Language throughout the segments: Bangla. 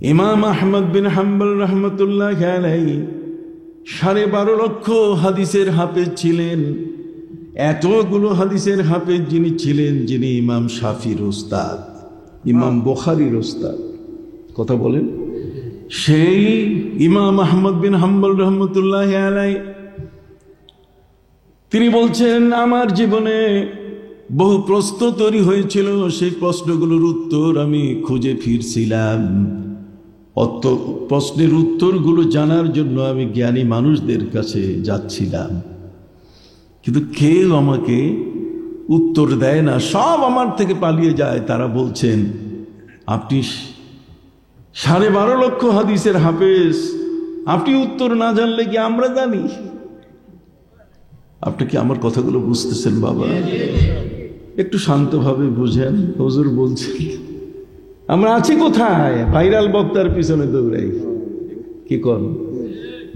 ইমাম আহমদ বিন হাম্বল রহমতুল্লাহ আলাইহি 12.5 লক্ষ হাদিসের হাফেজ ছিলেন। এতগুলো হাদিসের হাফেজ যিনি ছিলেন, যিনি ইমাম শাফির উস্তাদ, ইমাম বুখারীর উস্তাদ, কথা বলেন, সেই ইমাম আহমদ বিন হাম্বল রহমতুল্লাহ আলাইহি তিনি বলছেন, আমার জীবনে বহু প্রশ্ন তৈরি হয়েছিল, সেই প্রশ্নগুলোর উত্তর আমি খুঁজে ফিরছিলাম। অত প্রশ্নের উত্তরগুলো জানার জন্য আমি জ্ঞানী মানুষদের কাছে যাচ্ছিলাম, কিন্তু কেউ আমাকে উত্তর দেয় না, সব আমার থেকে পালিয়ে যায়। তারা বলছেন, আপনি 12.5 লক্ষ হাদিসের হাফেজ, আপনি উত্তর না জানলে কি আমরা জানি? আপনি কি আমার কথাগুলো বুঝতেছেন বাবা? একটু শান্তভাবে বুঝেন। হুজুর বলছেন, আমরা আছি কোথায়? ভাইরাল বক্তার পিছনে দৌড়াই। কি কর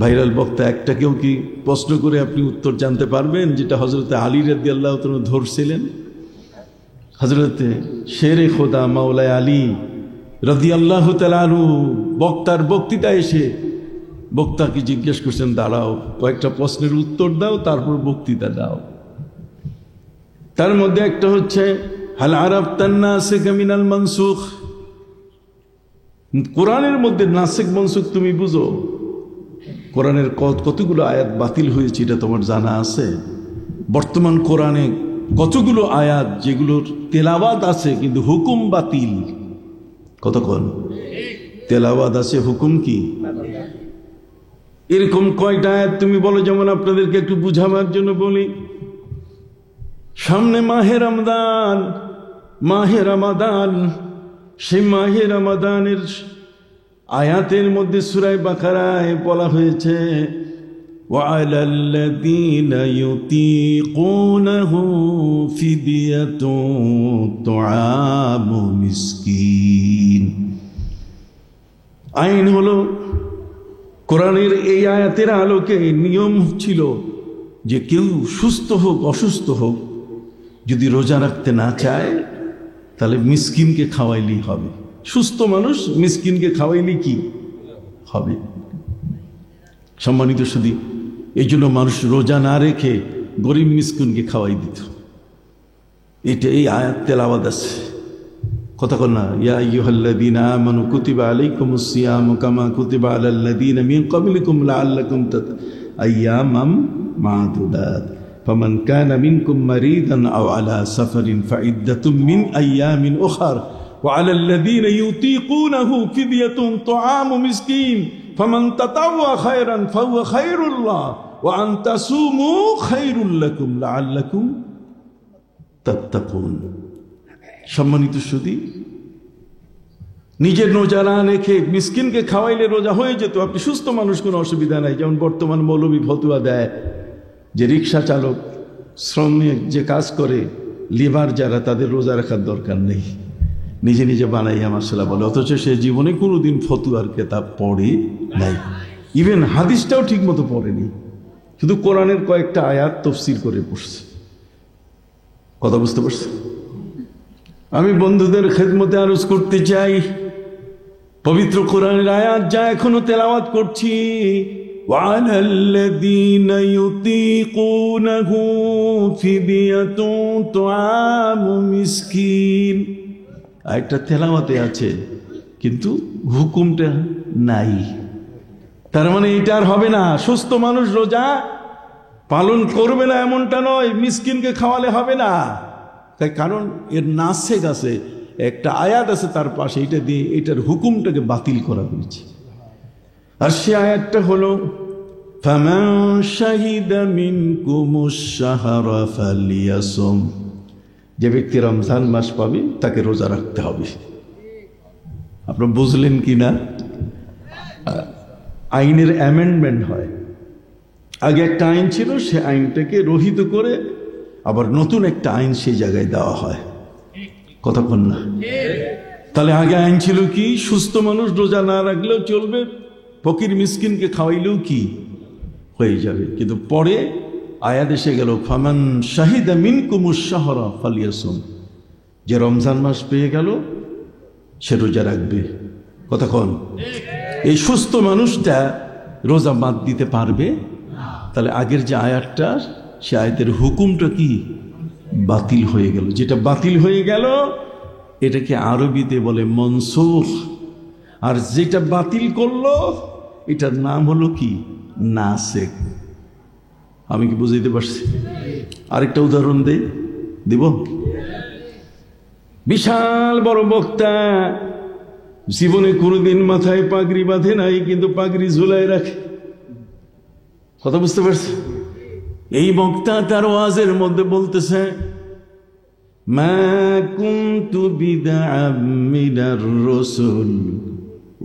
ভাইরাল বক্তা একটা কেউ কি প্রশ্ন করে আপনি উত্তর জানতে পারবেন? যেটা হযরতে আলী রাদিয়াল্লাহু তাআলা ধরছিলেন। হযরতে শেরে খোদা মাওলানা আলী রাদিয়াল্লাহু তাআলা বক্তার বক্তৃতা এসে বক্তাকে জিজ্ঞেস করছেন, দাঁড়াও, কয়েকটা প্রশ্নের উত্তর দাও, তারপর বক্তৃতা দাও। তার মধ্যে একটা হচ্ছে, হাল আরাফতান নাসিক মিনাল মানসুখ, কোরআনের মধ্যে নাসিক মানসুখ তুমি বুঝো? কোরআনের কতগুলো আয়াত বাতিল হয়েছে এটা তোমার জানা আছে? বর্তমান কোরআনে কতগুলো আয়াত যেগুলোর তেলাওয়াত আছে কিন্তু হুকুম বাতিল? কতক্ষণ তেলাওয়াত আছে, হুকুম কি? এরকম কয়টা আয়াত তুমি বলো। যেমন আপনাদেরকে একটু বুঝাবার জন্য বলি, সামনে মাহে রমজান, মাহে রমাদান, সেই মাহে রমাদানের আয়াতের মধ্যে সূরা বাকারায় বলা হয়েছে, ওয়ালাল্লাযীনা ইউতীকুনাহু ফিদিয়াতুন তুআমু মিসকিন। আইন হলো, কোরআনের এই আয়াতের আলোকে নিয়ম ছিল যে কেউ সুস্থ হোক অসুস্থ হোক, যদি রোজা রাখতে না চায় তাহলে মিসকিনকে খাওয়াইলেই হবে। সুস্থ মানুষ মিসকিনকে খাওয়াইলে কি হবে? সম্মানিত সুধী, এই জন্য মানুষ রোজা না রেখে গরিব মিসকিনকে খাওয়াই দিত। এটা এই আয়াত তেলাওয়াত আছে, কথা কর না, ইয়া আইয়ুহাল্লাযীনা আমানু কুতিবা আলাইকুমুস সিয়ামু কামা কুতিবা আলাল্লাযীনা মিন ক্বাবলিকুম লাআল্লাকুম আইয়ামাম মা'দুদাত ফামান কানা মিনকুম মারিদান আও আলা সাফারিন ফাইদ্দাতুম মিন আইয়ামিন উখার ওয়া আলাল্লাযীনা ইউতীকুনাহু ফিদিয়াতুন তুআমু মিসকিন ফামান তাতাওয়া খায়রান ফাহুয়া খায়রুল লাহ ওয়া আন তাসুমু খায়রুল লাকুম লাআল্লাকুম তাত্তাকুন। সম্মানিত সুধী, নিজের রোজা না রেখে মিসকিনকে খাওয়াইলে রোজা হয়ে যেত। আপনি সুস্থ মানুষ, কোনো অসুবিধা নাই। যেমন বর্তমান মৌলবী ফতুয়া দেয় যে রিক্সা চালক, শ্রমিক যে কাজ করে, লিভার যারা, তাদের রোজা রাখার দরকার নেই, নিজে নিজে বানাইয়া মাসালা বলে, অথচ সে জীবনে কোনোদিন ফতুয়ার কেতাব পড়ে নাই, ইভেন হাদিসটাও ঠিক মতো পড়েনি, শুধু কোরআনের কয়েকটা আয়াত তফসির করে পড়ছে। কথা বুঝতে পারছে? আমি বন্ধুদের খেদমতে আরজ করতে চাই, পবিত্র কোরআনের আয়াত যা এখনো তেলাওয়াত করছি, ওয়ালাল্লাযীনা ইউতীকুনাহু ফিদিয়াতুন তুআমু মিসকিন, আয়াতটা তেলাওয়াতে আছে কিন্তু হুকুমটা নাই। তার মানে এটা আর হবে না, সুস্থ মানুষ রোজা পালন করবে না এমনটা নয়, মিসকিনকে খাওয়ালে হবে না। তাই কারণ এর নাসেক আছে, একটা আয়াত আছে তার পাশে, এটা দিয়ে এটার হুকুমটাকে বাতিল করা হয়েছে। আর সে আয়াতটা হলো, ফামান শাহিদা মিনকুমুশ শাহরা ফালিয়াসুম, যে ব্যক্তি রমজান মাস পাবে তাকে রোজা রাখতে হবে। আপনারা বুঝলেন কি না? আইনের অ্যামেন্ডমেন্ট হয়। আগে একটা আইন ছিল, সে আইনটাকে রহিত করে আবার নতুন একটা আইন সেই জায়গায় দেওয়া হয়। কথা বল না? তাহলে আগে আইন ছিল কি, সুস্থ মানুষ রোজা না রাখলেও চলবে, ফকির মিসকিনকে খাওয়াইলেও কি হয়ে যাবে। কিন্তু পরে আয়াত এসে গেল, ফামান শাহিদা মিনকুমুশ শাহরা ফালিয়াসুম, যে রমজান মাস পেয়ে গেল সে রোজা রাখবে। কতক্ষণ এই সুস্থ মানুষটা রোজা বাদ দিতে পারবে? তাহলে আগের যে আয়াতটা, সে আয়াতের হুকুমটা কি বাতিল হয়ে গেল। যেটা বাতিল হয়ে গেল এটাকে আরবিতে বলে মনসুখ, আর যেটা বাতিল করলো এটার নাম হলো কি নাসেখ। আমি কি বুঝাইতে পারছি? আরেকটা উদাহরণ দিব। বিশাল বড় বক্তা, জীবনে কোনোদিন মাথায় পাগড়ি বাঁধে নাই, কিন্তু পাগড়ি ঝুলাই রাখে। কথা বুঝতে পারছি? এই বক্তা তার ওয়াজের মধ্যে বলতেছে, মা কুনতু বিদআম মিনার রাসূল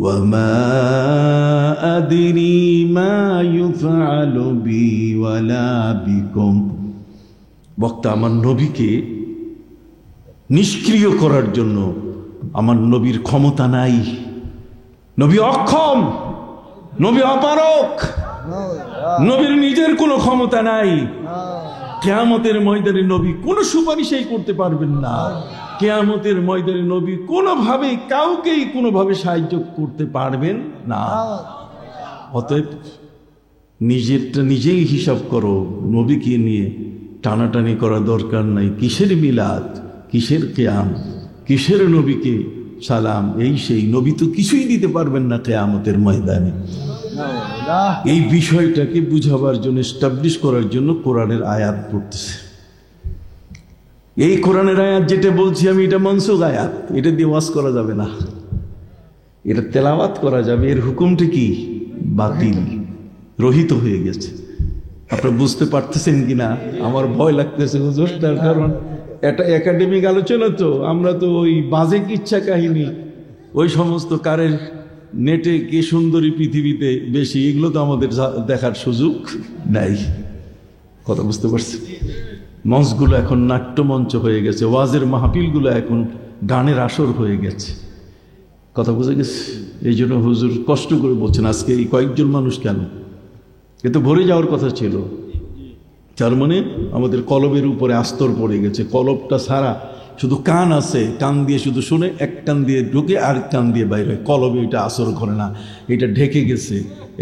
ওয়া মা আদরি মা ইউফআলু বি ওয়ালা বিকুম। বক্তা আমার নবীকে নিষ্ক্রিয় করার জন্য আমার নবীর ক্ষমতা নাই, নবী অক্ষম, নবী অপারক, নবীর নিজের কোনো ক্ষমতা নাই। কিয়ামতের ময়দানে নবী কোনো সুপারিশই করতে পারবেন না। কিয়ামতের ময়দানে নবী কোনোভাবে কাউকেই কোনোভাবে সাহায্য করতে পারবেন না। অতএব নিজেরটা নিজেই হিসাব করো, নবীকে নিয়ে টানাটানি করা দরকার নাই। কিসের মিলাদ, কিসের কিয়াম, কিসের নবীকে সালাম, এই সেই নবী তো কিছুই দিতে পারবেন না কিয়ামতের ময়দানে। এই বিষয়টাকে বুঝাবার জন্য, এস্টাবলিশ করার জন্য কোরআনের আয়াত পড়তেছে। এই কোরআনের আয়াত যেটা বলছি আমি, এটা মনসুখ আয়াত, এটা দিয়ে ওয়াজ করা যাবে না, এটা তেলাওয়াত করা যাবে। এর হুকুমটা কি বাতিল, রহিত হয়ে গেছে। আপনারা বুঝতে পারতেছেন কিনা আমার ভয় লাগতেছে হুজুর, তার কারণ এটা একাডেমিক আলোচনা, তো আমরা তো ওই বাজে কিচ্ছা কাহিনী, ওই সমস্ত কারের নেটে কে সুন্দরী পৃথিবীতে বেশি, এগুলো তো আমাদের দেখার সুযোগ নাই। কথা বুঝতে পারছি? মঞ্চগুলো এখন নাট্যমঞ্চ হয়ে গেছে, ওয়াজের মাহফিলগুলো এখন গানের আসর হয়ে গেছে। কথা বুঝে গেছে? এই জন্য হুজুর কষ্ট করে বলছেন আজকে এই কয়েকজন মানুষ কেন, এ তো ভরে যাওয়ার কথা ছিল। তার মানে আমাদের কলবের উপরে আস্তর পড়ে গেছে। কলবটা ছাড়া শুধু কান আছে, কান দিয়ে শুধু শুনে, এক কান দিয়ে ঢুকে আর কান দিয়ে বাইরে হয়, কলবে এটা আসর করে না, এটা ঢেকে গেছে।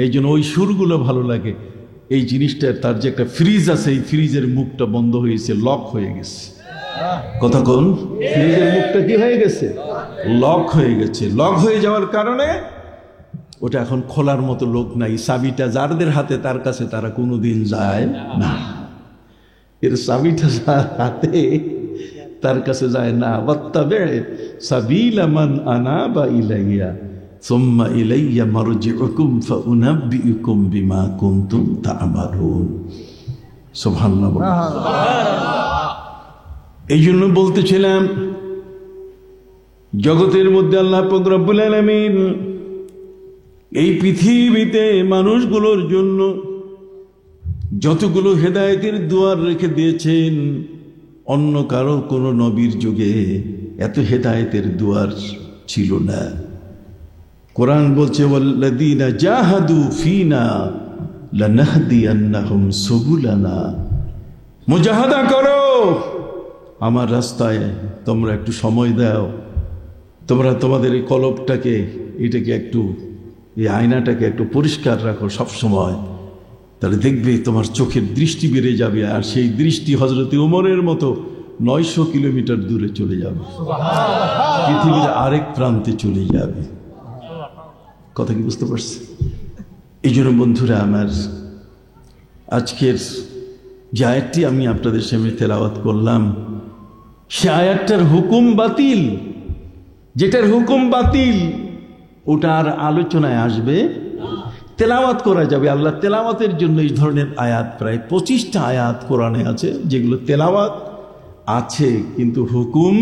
এই জন্য ওই সুরগুলো ভালো লাগে। এই জিনিসটা, তার যে একটা ফ্রিজ আছে, এই ফ্রিজের মুখটা বন্ধ হয়েছে, লক হয়ে গেছে। কতক্ষণ ফ্রিজের মুখটা কি হয়ে গেছে? লক হয়ে গেছে। লক হয়ে যাওয়ার কারণে ওটা এখন খোলার মতো লোক নাই। চাবিটা যাদের হাতে, তার কাছে তারা কোনোদিন যায় না। এর চাবিটা যার হাতে, তার কাছে যায় না। ওয়াত্তাবি সাবিলা মান আনাবা ইলাইয়া সুম্মা ইলাইয়া মারজিউকুম ফাউনাব্বিউকুম বিমা কুনতুম তা'মালুন। সুবহানাল্লাহ। এই জন্য বলতেছিলাম, জগতের মধ্যে আল্লাহ পাক রব্বুল আলামিন এই পৃথিবীতে মানুষগুলোর জন্য যতগুলো হেদায়েতের দুয়ার রেখে দিয়েছেন, অন্য কারো কোনো নবীর যুগে এত হেদায়েতের দুয়ার ছিল না। কোরআন বলছে, ওয়াল্লাযীনা জাহাদু ফীনা লানাহদিয়ান্নাহুম সুবুলানা। মুজাহাদা করো আমার রাস্তায়, তোমরা একটু সময় দাও, তোমরা তোমাদের এই কলবটাকে, এটাকে একটু, এই আয়নাটাকে একটু পরিষ্কার রাখো সব সময়, তাহলে দেখবে তোমার চোখের দৃষ্টি বেড়ে যাবে। আর সেই দৃষ্টি হযরত ওমরের মতো 900 কিলোমিটার দূরে চলে যাবে, পৃথিবীর আরেক প্রান্তে চলে যাবে। কথা কি বুঝতে পারছি? এই জন্য বন্ধুরা আমার, আজকের যে আয়াতটি আমি আপনাদের সামনে তেলাওয়াত করলাম, সে আয়াতটার হুকুম বাতিল। যেটার হুকুম বাতিল ওটা আর আলোচনায় আসবে, তেলাওয়াত করা যাবে। আল্লাহ তেলাওয়াতের জন্য এই ধরনের আয়াত প্রায় 25টা আয়াত কোরআনে আছে, যেগুলো তেলাওয়াত আছে কিন্তু হুকুম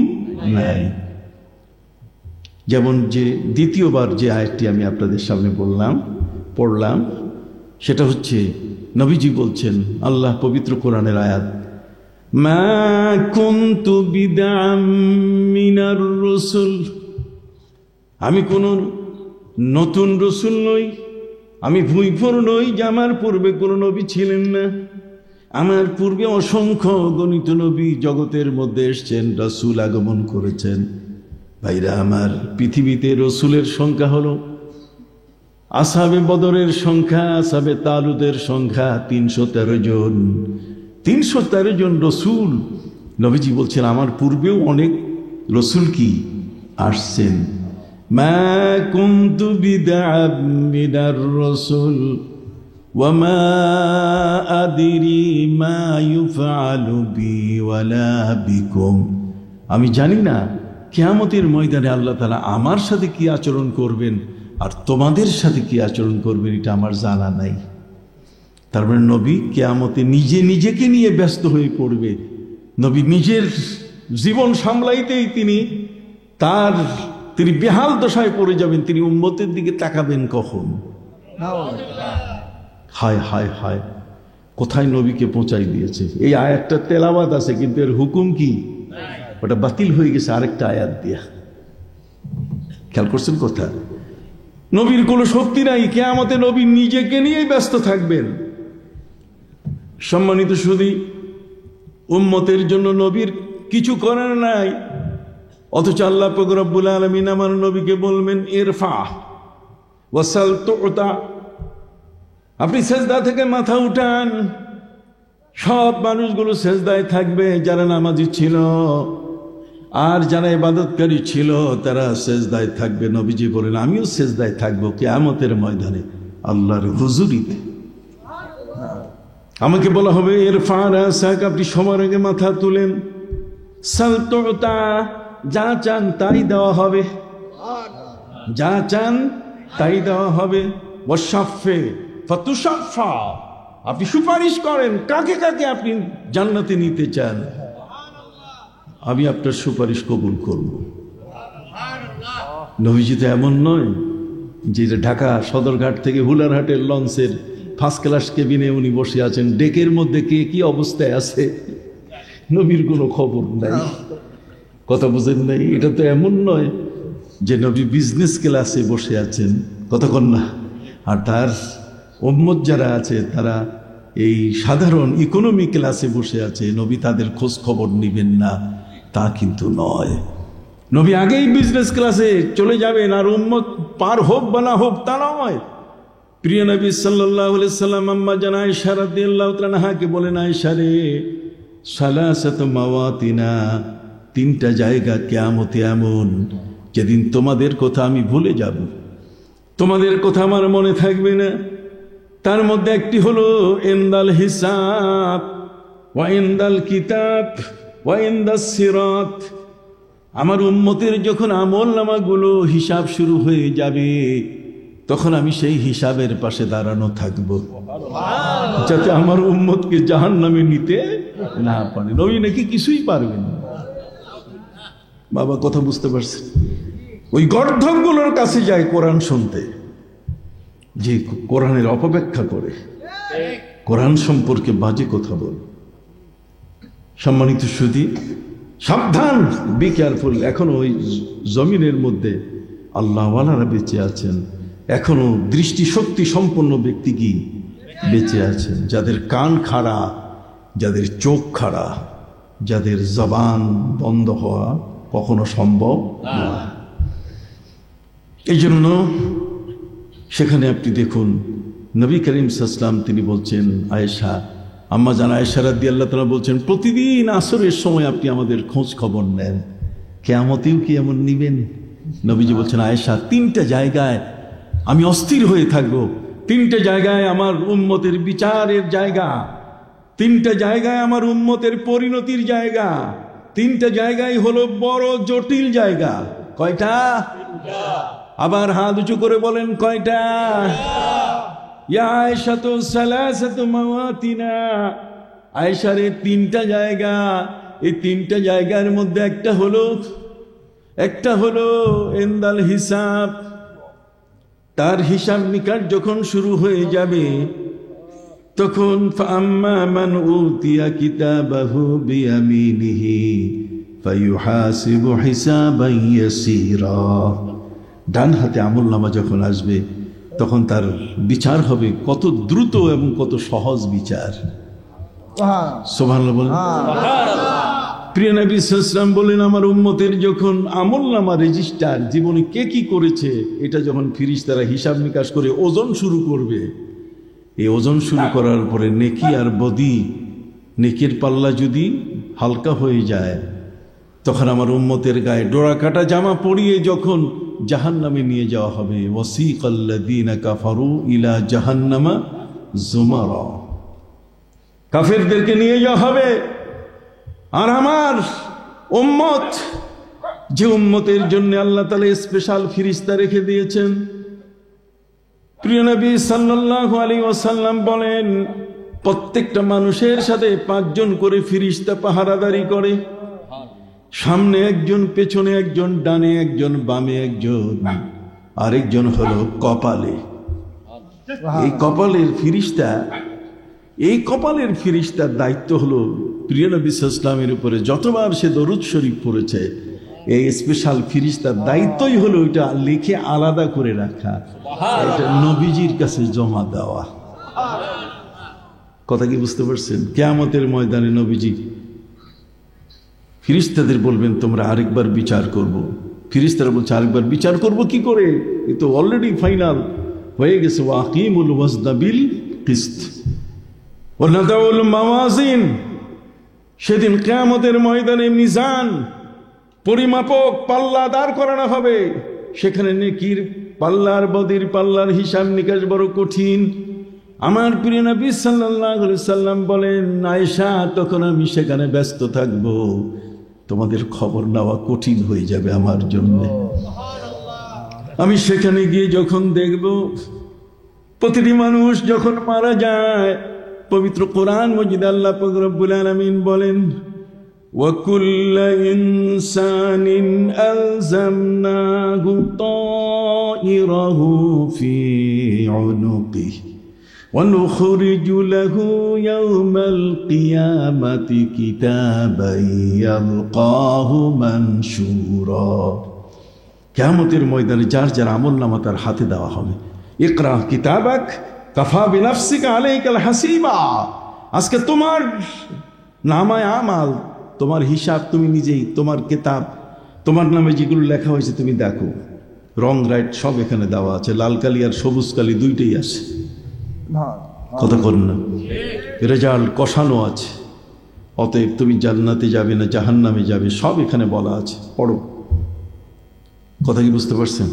নাই। যেমন যে দ্বিতীয়বার যে আয়াতটি আমি আপনাদের সামনে পড়লাম, সেটা হচ্ছে নবীজি বলছেন, আল্লাহ পবিত্র কোরআনের আয়াত, মা কুনতু বিদআম মিনার রাসূল। আমি কোন নতুন রসুল নই, আমি ভুঁইফোর নই যে আমার পূর্বে কোনো নবী ছিলেন না। আমার পূর্বে অসংখ্য গণিত নবী জগতের মধ্যে এসছেন, রাসূল আগমন করেছেন। ভাইরা আমার, পৃথিবীতে রসুলের সংখ্যা হলো, আসহাবে বদরের সংখ্যা, আসহাবে তালুদের সংখ্যা 313 জন। 313 জন রসুল। নবীজি বলছেন আমার পূর্বেও অনেক রসুল কি আসছেন। মা কুনতু বিদআম মিনার রাসূল ওয়া মা আদরি মা ইউফআলু বি ওয়ালা বিকুম। আমি জানি না কিয়ামতের ময়দানে আল্লাহ তাআলা আমার সাথে কি আচরণ করবেন আর তোমাদের সাথে কি আচরণ করবেন, এটা আমার জানা নাই। তার মানে নবী কিয়ামতে নিজেকে নিয়ে ব্যস্ত হয়ে পড়বে। নবী নিজের জীবন সামলাইতেই তিনি বেহাল দশায় পড়ে যাবেন। তিনি উম্মতের দিকে তাকাবেন কখন? হায় হায় হায়, কোথায় নবীকে পৌঁছাই দিয়েছে। এই আয়াতটা তেলাওয়াত আছে, কিন্তু এর হুকুম কি? ওটা বাতিল হয়ে গেছে আরেকটা আয়াত দিয়া। খেয়াল করছেন কথা? নবীর কোনো শক্তি নাই, কিয়ামতে নবী নিজেকে নিয়েই ব্যস্ত থাকবেন। সম্মানিত সুধী, উম্মতের জন্য নবীর কিছু করার নাই, অথচ আল্লাহ পাক রব্বুল আলামিন আমার নবীকে বলবেন ইরফা ওয়াসাল তুতা, আপনি সেজদা থেকে মাথা উঠান। সব মানুষগুলো সেজদায় থাকবে, যারা নামাজি ছিল আর যারা ইবাদতকারী ছিল তারা সেজদায় থাকবে। নবীজি বলেন আমিও সেজদায় থাকবো কিয়ামতের ময়দানে আল্লাহর হুজুরিতে। আমাকে বলা হবে ইরফা রাসাক, আপনি সবার আগে মাথা তুলেন। সাল তুতা, যা চান তাই দেওয়া হবে, যা চান তাই দেওয়া হবে। ওয়াশাফে ফাতুশাফা, আপনি সুপারিশ করেন কাকে কাকে আপনি জান্নাতে নিতে চান, আমি আপনার সুপারিশ কবুল করব। নবীজি তো এমন নয় যে ঢাকা সদরঘাট থেকে হুলারহাটের লঞ্চের ফার্স্ট ক্লাস কেবিনে উনি বসে আছেন, ডেকের মধ্যে কে কি অবস্থায় আছে নবীর কোনো খবর নাই। কথা বুঝেন নাই? এটা তো এমন নয় যে নবী বিজনেস ক্লাসে বসে আছেন, কতক্ষণ না, আর তার উম্মত যারা আছে তারা এই সাধারণ ইকোনমি ক্লাসে বসে আছে, নবী তাদের খোঁজ খবর নিবেন না, তা কিন্তু নয়। নবী আগেই বিজনেস ক্লাসে চলে যাবেন, আর উম্মত পার হোক বা না হোক তা নয়। প্রিয় নবী সাল্লাল্লাহু আলাইহি সাল্লাম আম্মা জান আয়েশা রাদিয়াল্লাহু তাআলা আনহাকে বলেন, আয়েশা রে, সালাসাতু মাওয়াতিনা, 3টা জায়গা কিয়ামতে এমন যেদিন তোমাদের কথা আমি ভুলে যাব, তোমাদের কথা আমার মনে থাকবে না। তার মধ্যে একটি হলো ইনদাল হিসাব ওয়া ইনদাল কিতাব ওয়া ইনদাস সিরাত। আমার উম্মতের যখন আমলনামাগুলো হিসাব শুরু হয়ে যাবে, তখন আমি সেই হিসাবের পাশে দাঁড়ানো থাকব, যাতে আমার উম্মতকে জাহান্নামে নিতে না পারে। নবী নাকি কিছুই পারবেন না। বাবা কথা বুঝতে পারছেন? ওই গর্ধবগুলোর কাছে যায় কোরআন শুনতে, যে কোরআনের অপব্যাখ্যা করে, কোরআন সম্পর্কে বাজে কথা বলে। সম্মানিত সুধী, সাবধান, বি কেয়ারফুল। এখনো ওই জমিনের মধ্যে আল্লাহওয়ালারা বেঁচে আছেন, এখনো দৃষ্টিশক্তি সম্পন্ন ব্যক্তি কি বেঁচে আছেন, যাদের কান খাড়া, যাদের চোখ খাড়া, যাদের জবান বন্ধ হওয়া কখনো সম্ভব না। এই জন্য সেখানে আপনি দেখুন নবী করিম সাল্লাল্লাহু আলাইহি ওয়াসাল্লাম তিনি বলছেন, আয়েশা, আম্মা জান আয়েশা রাদিয়াল্লাহু তাআলা বলছেন, প্রতিদিন আসরের সময় আপনি আমাদের খোঁজ খবর নেন, কিয়ামতেও কি এমন নিবেন? নবীজি বলছেন, আয়েশা, 3টা জায়গায় আমি অস্থির হয়ে থাকবো, 3টে জায়গায় আমার উম্মতের বিচারের জায়গা, 3টে জায়গায় আমার উম্মতের পরিণতির জায়গা, 3টে জায়গায় হলো বড় জটিল জায়গা। কয়টা? আবার হাত উঁচু করে বলেন কয়টা? ইয়া আয়েশা তো সালাসাতু মাওয়াতিনা, আয়েশারে 3টা জায়গা। এই 3টা জায়গার মধ্যে একটা হলো ইনদাল হিসাব, তার হিসাব নিকাশ যখন শুরু হয়ে যাবে, তখন ফাআম্মা মান উতিয়া কিতাবাহু বিয়ামিনিহি ফায়ুহাসিবু হিসাবান ইয়াসীরা। ডান হাতে আমলনামা যখন আসবে, তখন তার বিচার হবে কত দ্রুত এবং কত সহজ বিচার। সুবহানাল্লাহ বলেন। প্রিয় নবী সাল্লাল্লাহু আলাইহি ওয়াসাল্লাম বলেন, আমার উম্মতের যখন আমলনামা রেজিস্টার, জীবনে কে কি করেছে, এটা যখন ফেরেশতারা হিসাব নিকাশ করে ওজন শুরু করবে, এই ওজন শুরু করার পরে নেকি আর বদি, নেকির পাল্লা যদি হালকা হয়ে যায়, তখন আমার উম্মতের গায়ে ডোরা কাটা জামা পরিয়ে যখন জাহান্নামে নিয়ে যাওয়া হবে, ওয়াসিকাল্লাযীনা কাফারু ইলা জাহান্নামা যুমারা, কাফেরদেরকে নিয়ে যাওয়া হবে। আর আমার উম্মত, যে উম্মতের জন্য আল্লাহ তাআলা স্পেশাল ফেরেশতা রেখে দিয়েছেন, প্রিয় নবী সাল্লাল্লাহু আলাইহি ওয়াসাল্লাম বলেন, প্রত্যেকটা মানুষের সাথে 5 জন করে ফেরেশতা পাহারাদারি করে। সামনে একজন, পেছনে একজন, ডানে একজন, বামে একজন, আরেকজন হলো কপালে। এই কপালের ফেরেশতা, এই কপালের ফেরেশতার দায়িত্ব হলো প্রিয় নবী সাল্লাল্লাহু আলাইহি ওয়াসাল্লামের উপরে যতবার সে দরুদ শরীফ পড়েছে, এই স্পেশাল ফেরেশতার দায়িত্বই হলো এটা লিখে আলাদা করে রাখা, এটা নবীজির কাছে জমা দেওয়া। কথা কি বুঝতে পারছেন? কিয়ামতের ময়দানে নবীজি ফেরেশতাদের বলবেন, তোমরা আরেকবার বিচার করব। ফেরেশতারা বলছে, আরেকবার বিচার করব কি করে? এ তো অলরেডি ফাইনাল হয়ে গেছে। ওয়াকিমুল ওয়াজনা বিল কিসত ওয়া নাদাউল মাওয়াজিন, সেদিন কিয়ামতের ময়দানে মিজান, পরিমাপক, পাল্লা দাঁড় করানো হবে। সেখানে নেকির পাল্লার, বদির পাল্লার হিসাব নিকাশ বড় কঠিন। আমার প্রিয় নবী সাল্লাল্লাহু আলাইহি সাল্লাম বলেন, আয়েশা, তখন আমি সেখানে ব্যস্ত থাকব, তোমাদের খবর নেওয়া কঠিন হয়ে যাবে আমার জন্য। আমি সেখানে গিয়ে যখন দেখব প্রতিটি মানুষ যখন মারা যায়, পবিত্র কোরআন মজিদে আল্লাহ পাক রব্বুল আলামিন বলেন, وَكُلَّ إِنسَانٍ أَلْزَمْنَاهُ طَائِرَهُ فِي عُنُقِهِ وَنُخْرِجُ لَهُ يَوْمَ الْقِيَامَةِ كِتَابًا يَلْقَاهُ مَنشُورًا। কিয়ামতের ময়দানে যার যার আমলনামা তার হাতে দেওয়া হবে। ইকরা কিতাবাক কাফা বিনাফসিকা আলাইকাল হাসিবা। আজকে তোমার নামায়ে আমাল, তোমার হিসাব তুমি নিজেই, তোমার কিতাব, তোমার নামে যেগুলো লেখা হয়েছে তুমি দেখো। রং রাইট সব এখানে দেওয়া আছে, লাল কালি আর সবুজ কালি দুইটাই আছে। কথা বল না, রেজাল্ট কষানো আছে। অতএব তুমি জান্নাতে যাবে না জাহান্নামে যাবে, সব এখানে বলা আছে, পড়ো। কথা কি বুঝতে পারছেন?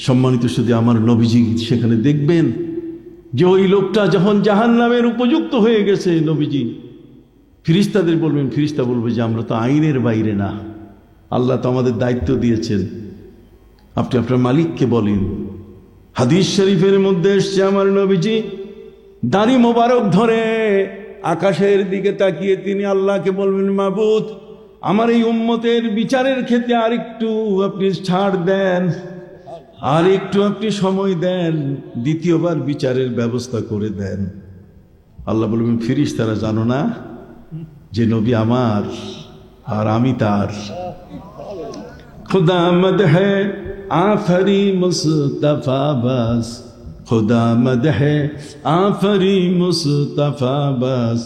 সম্মানিত শুধু আমার নবীজি সেখানে দেখবেন যে ওই লোকটা যখন জাহান্নামের উপযুক্ত হয়ে গেছে, নবীজি ফেরেশতাদের বলবেন, ফেরেশতা বলবে যে আমরা তো আইনের বাইরে না, আল্লাহ তো আমাদের দায়িত্ব দিয়েছেন, আপনি আপনার মালিককে বলেন। হাদিস শরীফের মধ্যে এসছে, আমার নবীজি দাড়ি মোবারক ধরে আকাশের দিকে তাকিয়ে তিনি আল্লাহকে বলবেন, মাবুদ, আমার এই উম্মতের বিচারের ক্ষেত্রে আরেকটু আপনি ছাড় দেন, আর একটু আপনি সময় দেন, দ্বিতীয়বার বিচারের ব্যবস্থা করে দেন। আল্লাহ বলবেন, ফেরেশতারা জানো না যে নবী আমার আর আমি তার? খুদা মদহে আফরি মুস্তাফা বাস, খুদা মদহে আফরি মুস্তাফা বাস,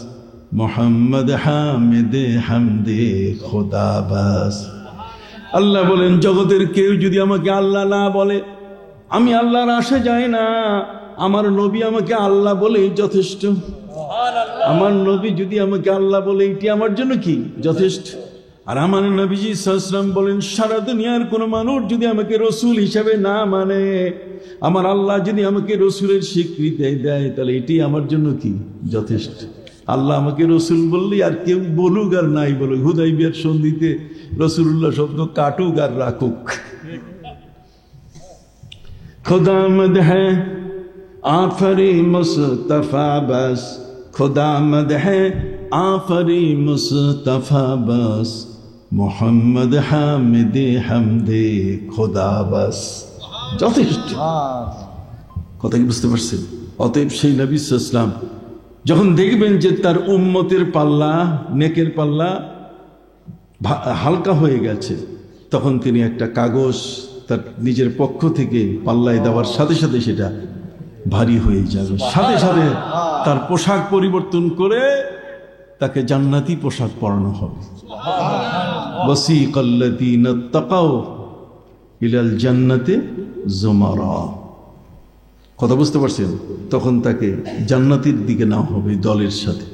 মোহাম্মদ হামিদ হামদে খুদা বাস। আল্লাহ বলেন, জগতের কেউ যদি আমাকে আল্লাহ না বলে, আমি আল্লাহর আশা যাই না, আমার নবী আমাকে আল্লাহ বলেই যথেষ্ট। আমার নবী যদি আমাকে আল্লাহ বলে, এটি আমার জন্য কি যথেষ্ট। আর আমার নবীজি সাল্লাল্লাহু আলাইহি ওয়াসাল্লাম বলেন, সারা দুনিয়ার কোনো মানুষ যদি আমাকে রসুল হিসাবে না মানে, আমার আল্লাহ যদি আমাকে রসুলের স্বীকৃতি দেয়, তাহলে এটি আমার জন্য কি যথেষ্ট। আল্লাহ আমাকে রসুল বললি, আর কেউ বলুক আর নাই বলুক, হুদাইবিয়ার সন্ধিতে রসুল্লাহ শব্দ কাটুক আর রাখুক। খুদা মদহে আফরি মুস্তাফা বাস, খুদা মদহে আফরি মুস্তাফা বাস, মোহাম্মদ হামিদ হামদে খুদা বাস, যথেষ্ট। কথা কি বুঝতে পারছেন? অতএব সেই নবী সাল্লাল্লাহু আলাইহি ওয়াসাল্লাম যখন দেখবেন যে তার উম্মতের পাল্লা, নেকের পাল্লা হালকা হয়ে গেছে, তখন তিনি একটা কাগজ তার নিজের পক্ষ থেকে পাল্লায় দেওয়ার সাথে সাথে সেটা ভারী হয়ে যাবে। সাথে সাথে তার পোশাক পরিবর্তন করে তাকে জান্নাতি পোশাক পরানো হবে। ওয়াসিকাল্লাযীনা তাকাও ইলাল জান্নাতি যুমারা। কথা বুঝতে পারছেন? তখন তাকে জান্নাতের দিকে নেওয়া হবে দলের সাথে।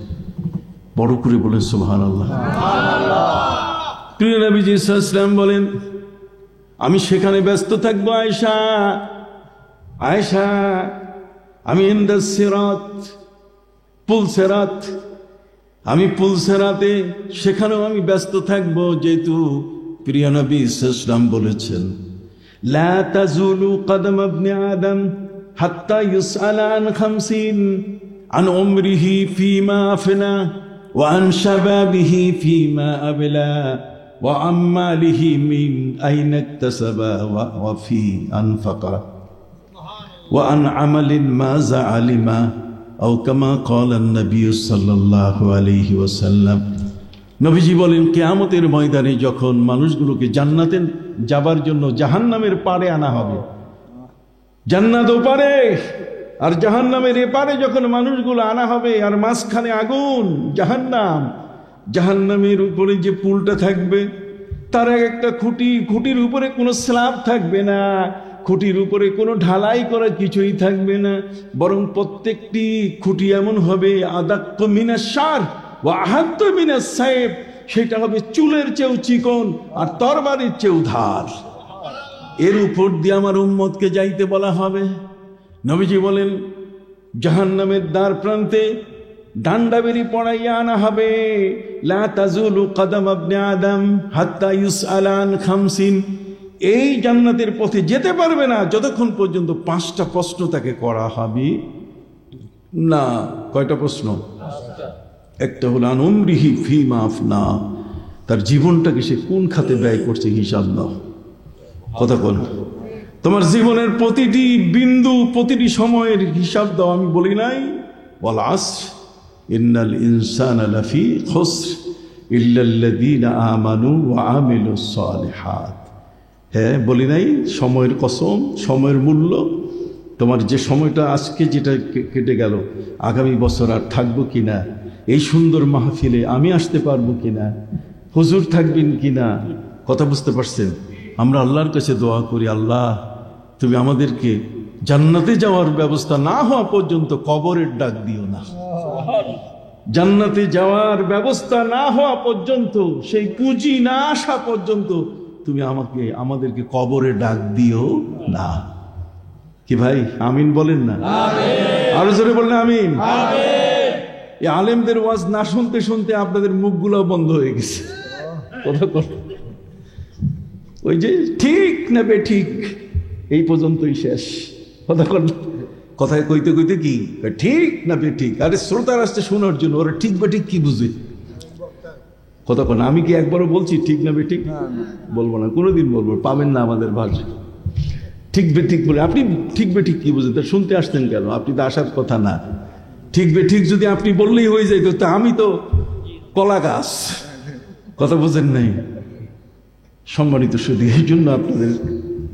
বড় করে বলেন সুবহানাল্লাহ। প্রিয় নবীজি সাল্লাল্লাহু আলাইহি ওয়াসাল্লাম বলেন, আমি সেখানে ব্যস্ত থাকবো আয়েশা, আয়েশা আমি ইনদাস সিরাত, পুলসেরাত, আমি পুলসেরাতে সেখানেও আমি ব্যস্ত থাকবো। যেহেতু প্রিয় নবী সাল্লাল্লাহু আলাইহি ওয়াসাল্লাম বলেছেন, লা তাজুলু কদম ইবনে আদম হাত্তা ইউসআলা আন 50 আন উমরিহি ফীমা আফনা ওয়া আন শাবাবিহি ফীমা আবলা ওয়া আন মালিহি মিন আইনা ইকতাসাবা ওয়া ফী আনফাকা ওয়া আন আমালিন মাজা আলিমা আও কামা ক্বালা নবী সাল্লাল্লাহু আলাইহি ওয়াসাল্লাম। নবীজি বলেন, কিয়ামতের ময়দানে যখন মানুষগুলোকে জান্নাতে যাবার জন্য জাহান্নামের পারে আনা হবে, জান্নাত ওপারে আর জাহান্নামের এপারে যখন মানুষগুলো আনা হবে, আর মাঝখানে আগুন জাহান্নাম, জাহান্নামের উপরে যে পুলটা থাকবে তার একটা খুঁটি, খুঁটির উপরে কোনো স্ল্যাব থাকবে না, খুঁটির উপরে কোনো ঢালাই করা কিছুই থাকবে না, বরং প্রত্যেকটি খুঁটি এমন হবে আদাক্ক মিনাশ শার ওয়া আহাদ্দ মিনাস সাইফ, সেটা হবে চুলের চেয়েও চিকন আর তরবারির চেয়েও ধার। এর উপর দিয়ে আমার উম্মতকে যাইতে বলা হবে। নবীজি বলেন, জাহান্নামের দ্বার প্রান্তে ডান্ডা বেরি পড়াইয়া আনা হবে, লা তাজুলু কদম ইবনে আদম হাত্তা ইউসআলা আন 50। এই জান্নাতের পথে যেতে পারবে না যতক্ষণ পর্যন্ত 5টা প্রশ্ন তাকে করা হবে না। কয়টা প্রশ্ন? একটা হলো আন উমরিহি ফীমা আফনা, তার জীবনটাকে সে কোন খাতে ব্যয় করছে হিসাব নাও। কথা বল, তোমার জীবনের প্রতিটি বিন্দু, প্রতিটি সময়ের হিসাব দাও। আমি বলি নাই ওয়াল আসর ইন্নাল ইনসানা লাফি খুসর ইল্লাল্লাযীনা আমানু ওয়া আমিলুস সালিহাত। হ্যাঁ, বলি নাই সময়ের কসম, সময়ের মূল্য। তোমার যে সময়টা আজকে যেটা কেটে গেল, আগামী বছর আর থাকবো কিনা, এই সুন্দর মাহফিলে আমি আসতে পারবো কিনা, হুজুর থাকবেন কিনা, কথা বুঝতে পারছেন? আমরা আল্লাহর কাছে দোয়া করি, আল্লাহ তুমি আমাদেরকে জান্নাতে যাওয়ার ব্যবস্থা না হওয়া পর্যন্ত কবরের ডাক দিও না। জান্নাতে যাওয়ার ব্যবস্থা না হওয়া পর্যন্ত, সেই পুঁজি না আসা পর্যন্ত তুমি আমাদেরকে কবরে ডাক দিও না। কি ভাই আমিন বলেন না? আরো জোরে বললেন আমিন। এই আলেমদের ওয়াজ না শুনতে শুনতে আপনাদের মুখগুলো বন্ধ হয়ে গেছে। কথা বল, ওই যে ঠিক না বে ঠিক, এই পর্যন্তই শেষ। কথা বল, কথায় কইতে কইতে কি ঠিক না বে ঠিক। আরে শ্রোতার আসছে শোনার জন্য, ওরা ঠিক বে ঠিক কি বুঝে? কথা বল, আমি কি একবারও বলছি ঠিক না বে ঠিক? বলবো না, কোনোদিন বলবো, পাবেন না আমাদের ভাষা ঠিক বে ঠিক বলে। আপনি ঠিক বে ঠিক কি বুঝেন? তা শুনতে আসতেন কেন? আপনি তো আসার কথা না। ঠিক বে ঠিক যদি আপনি বললেই হয়ে যাইতো, তা আমি তো কলা গাছ। কথা বোঝেন নাই? সম্মানিত শুধু এই জন্য আপনাদের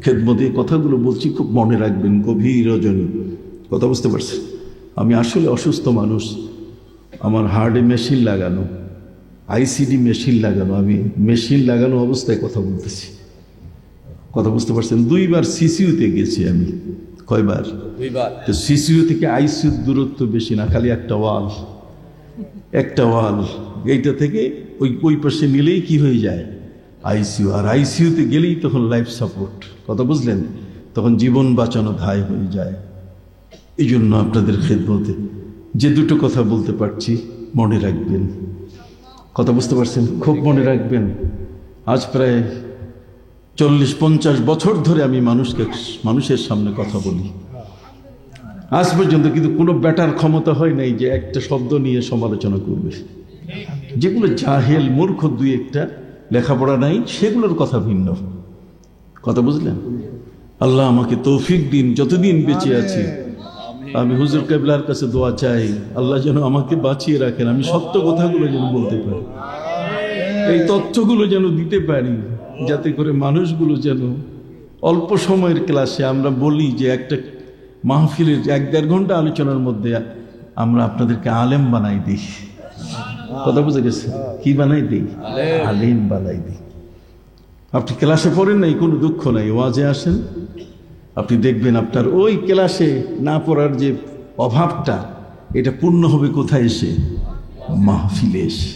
খেদমতে কথাগুলো বলছি, খুব মনে রাখবেন, গভীর রজনী। কথা বুঝতে পারছেন? আমি আসলে অসুস্থ মানুষ, আমার হার্টে মেশিন লাগানো, আইসিডি মেশিন লাগানো, আমি মেশিন লাগানো অবস্থায় কথা বলতেছি। কথা বুঝতে পারছেন? 2 বার সিসিউতে গেছি আমি। কয়বার? 2 বার। তো সিসিউ থেকে আইসিউর দূরত্ব বেশি না, খালি একটা ওয়াল, একটা ওয়াল। এইটা থেকে ওই পাশে নিলেই কি হয়ে যায়? আইসিইউ। আর আইসিইউতে গেলেই তখন লাইফ সাপোর্ট। কথা বুঝলেন? তখন জীবন বাঁচানো দায় হয়ে যায়। এই জন্য আপনাদের খেদমতে যে দুটো কথা বলতে পারছি মনে রাখবেন। কথা বুঝতে পারছেন? খুব মনে রাখবেন। আজ প্রায় 40-50 বছর ধরে আমি মানুষের সামনে কথা বলি, আজ পর্যন্ত কিন্তু কোনো ব্যাটার ক্ষমতা হয় নাই যে একটা শব্দ নিয়ে সমালোচনা করবে। যেগুলো জাহেল মূর্খ 2-1টা, লেখাপড়া নাই, সেগুলোর কথা ভিন্ন। কথা বুঝলেন? আল্লাহ আমাকে তৌফিক দিন, যতদিন বেঁচে আছি আমি হুজুর কেবলার কাছে দোয়া চাই, আল্লাহ যেন আমাকে বাঁচিয়ে রাখেন, আমি সত্য কথাগুলো যেন বলতে পারি, এই তথ্যগুলো যেন দিতে পারি, যাতে করে মানুষগুলো যেন অল্প সময়ের ক্লাসে আমরা বলি যে একটা মাহফিলের 1-1.5 ঘন্টা আলোচনার মধ্যে আমরা আপনাদেরকে আলেম বানাই দিই। কথা বুঝে গেছে? কি বানাই দিই? আলিম বানাই দিই। আপনি ক্লাসে পড়েন নাই, কোনো দুঃখ নাই, ওয়াজে আসেন, আপনি দেখবেন আপনার ওই ক্লাসে না পড়ার যে অভাবটা, এটা পূর্ণ হবে কোথায় এসে? মাহফিলে এসে।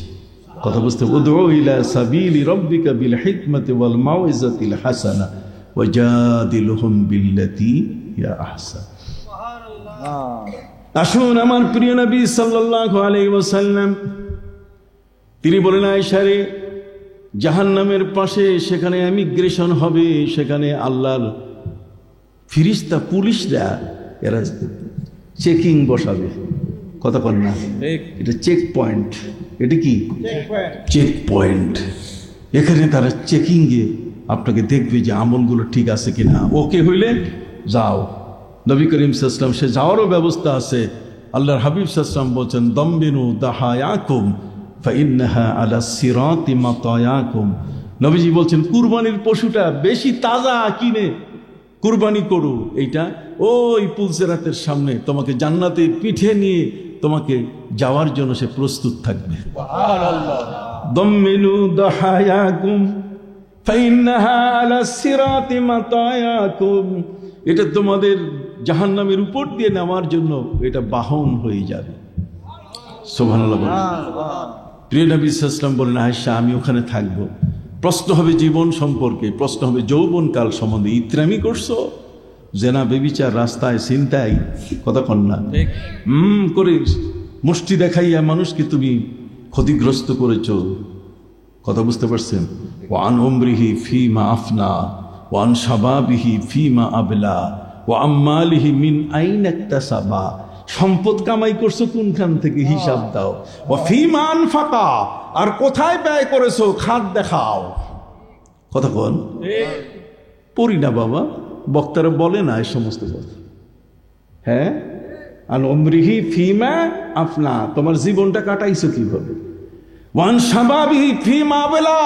কথা বুঝতে? উদউ ইলা সাবিলি রাব্বিকা বিল হিকমাতি ওয়াল মাউইজাতিল হাসানা ওয়াজাদিলহুম বিল্লাতী হিয়া আহসান। আসুন আমার প্রিয় নবী সাল্লাল্লাহু আলাইহি ওয়াসাল্লাম তিনি বলেন, আয়েশা রে, জাহান্নামের পাশে সেখানে ইমিগ্রেশন হবে, সেখানে আল্লাহর ফিরিস্তা পুলিশরা এরা চেকিং বসাবে। কথা বল না, এটা চেক পয়েন্ট। এটা কি চেক পয়েন্ট? এখানে তারা চেকিংয়ে আপনাকে দেখবে যে আমলগুলো ঠিক আছে কিনা। ওকে হইলে যাও। নবী করিম সাল্লাল্লাহু আলাইহি ওয়াসাল্লাম সে যাওয়ারও ব্যবস্থা আছে। আল্লাহর হাবিব সাল্লাল্লাহু আলাইহি ওয়াসাল্লাম বলছেন, দাম্বিনু দাহায়াকুম ফাইন্নাহা আলা সিরাতি মাতায়াকুম। নবীজি বলছেন, কুরবানির পশুটা বেশি তাজা কিনে কুরবানি করো, এইটা ওই পুলসেরাতের সামনে তোমাকে জান্নাতে পিঠে নিয়ে তোমাকে যাওয়ার জন্য সে প্রস্তুত থাকবে। সুবহানাল্লাহ। দাম্মিনু দাহায়াকুম ফাইন্নাহা আলা সিরাতি মাতায়াকুম। এটা তোমাদের জাহান্নামের উপর দিয়ে নেওয়ার জন্য এটা বাহন হয়ে যাবে। সুবহানাল্লাহ। প্রিয় নবী সাল্লাল্লাহু আলাইহি ওয়াসাল্লাম বলেন, আয়েশা আমি ওখানে থাকবো। প্রশ্ন হবে জীবন সম্পর্কে, প্রশ্ন হবে যৌবনকাল সম্বন্ধে। ইত্রামি করছো, জেনা বেবিচার রাস্তায় চিন্তাই, কথা কন না করে মুষ্টি দেখাইয়া মানুষকে তুমি ক্ষতিগ্রস্ত করেছ। কথা বুঝতে পারছেন? ওয়ান উমরিহি ফিমা আফনা ওয়ান শাবাবিহি ফিমা আবলা ওয়া আম্মালিহি মিন আইনা ইকতাসাবা। সম্পদ কামাই করছো কোনখান থেকে, হিসাব দাও। ওয়া ফিমা আনফাকা, আর কোথায় ব্যয় করেছো খাত দেখাও। কথা কোন পড়ি না বাবা, বক্তারা বলে না এই সমস্ত কথা। হ্যাঁ, আন উমরিহি ফিমা আফনা, তোমার জীবনটা কাটাইছো কিভাবে। ওয়ান শাবাবিহি ফিমা আবলা,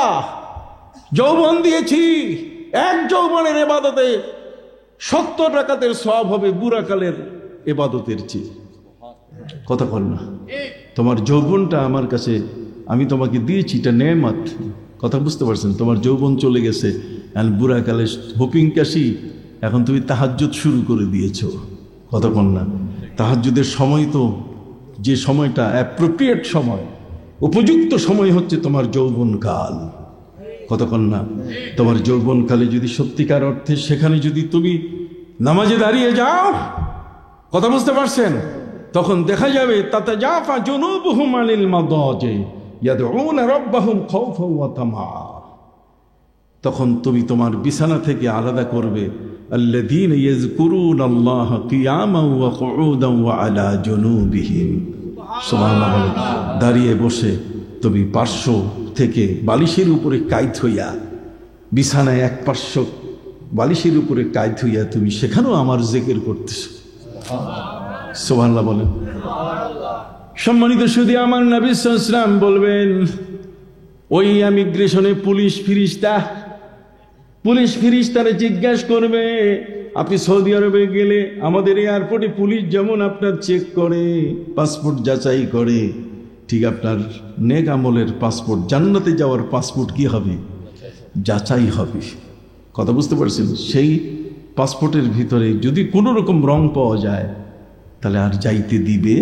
যৌবন দিয়েছি, এক যৌবনের ইবাদতে 70 রাকাতের সওয়াব হবে বুড়াকালের ইবাদতের চেয়ে। কথা বল না, তোমার যৌবনটা আমার কাছে আমি তোমাকে দিয়েছি, এটা নেয়ামত। কথা বুঝতে পারছেন? তোমার যৌবন চলে গেছে, বুড়াকালে হোপিং কাশি, এখন তুমি তাহাজ্জুদ শুরু করে দিয়েছো। কথা বল না, তাহাজ্জুদের সময় তো, যে সময়টা অ্যাপ্রোপ্রিয়েট সময়, উপযুক্ত সময় হচ্ছে তোমার যৌবনকাল। কতক্ষণ না, তোমার যৌবনকালে যদি সত্যিকার অর্থে সেখানে যদি তুমি নামাজে দাঁড়িয়ে যাও, কথা বুঝতে পারছেন, তখন দেখা যাবে তাতাজাফা জুনুবুহুম আনিল মাদাজি ইয়াদউনা রাব্বাহুম খাওফান ওয়া তামা। তখন তুমি তোমার বিছানা থেকে আলাদা করবে আল্লাযীনা ইয়াযকুরুনাল্লাহা কিয়ামান ওয়া কুউদান ওয়া আলা জুনুবিহিম। সুবহানাল্লাহ। দাঁড়িয়ে বসে তুমি পার্শ্ব থেকে বালিশের উপরে কায়িত হইয়া, বিছানায় এক পার্শ্ব বালিশের উপরে কায়িত হইয়া তুমি সেখানেও আমার জিকির করতেছ। সুবহানাল্লাহ বলেন। সম্মানিত সুধী, আমার নবী সাল্লাল্লাহু আলাইহি ওয়াসাল্লাম বলবেন, ওই ইমিগ্রেশনে পুলিশ ফিরিস্তারা জিজ্ঞাসা করবে, আপনি সৌদি আরবে গেলে আমাদের এয়ারপোর্টে পুলিশ যেমন আপনার চেক করে, পাসপোর্ট যাচাই করে, ঠিক আপনার নেক আমলের পাসপোর্ট, জান্নাতে যাওয়ার পাসপোর্ট কি হবে? যাচাই হবে। কথা বুঝতে পারছেন? সেই পাসপোর্টের ভিতরে যদি কোনো রকম রং পাওয়া যায় তাহলে আর যাইতে দিবে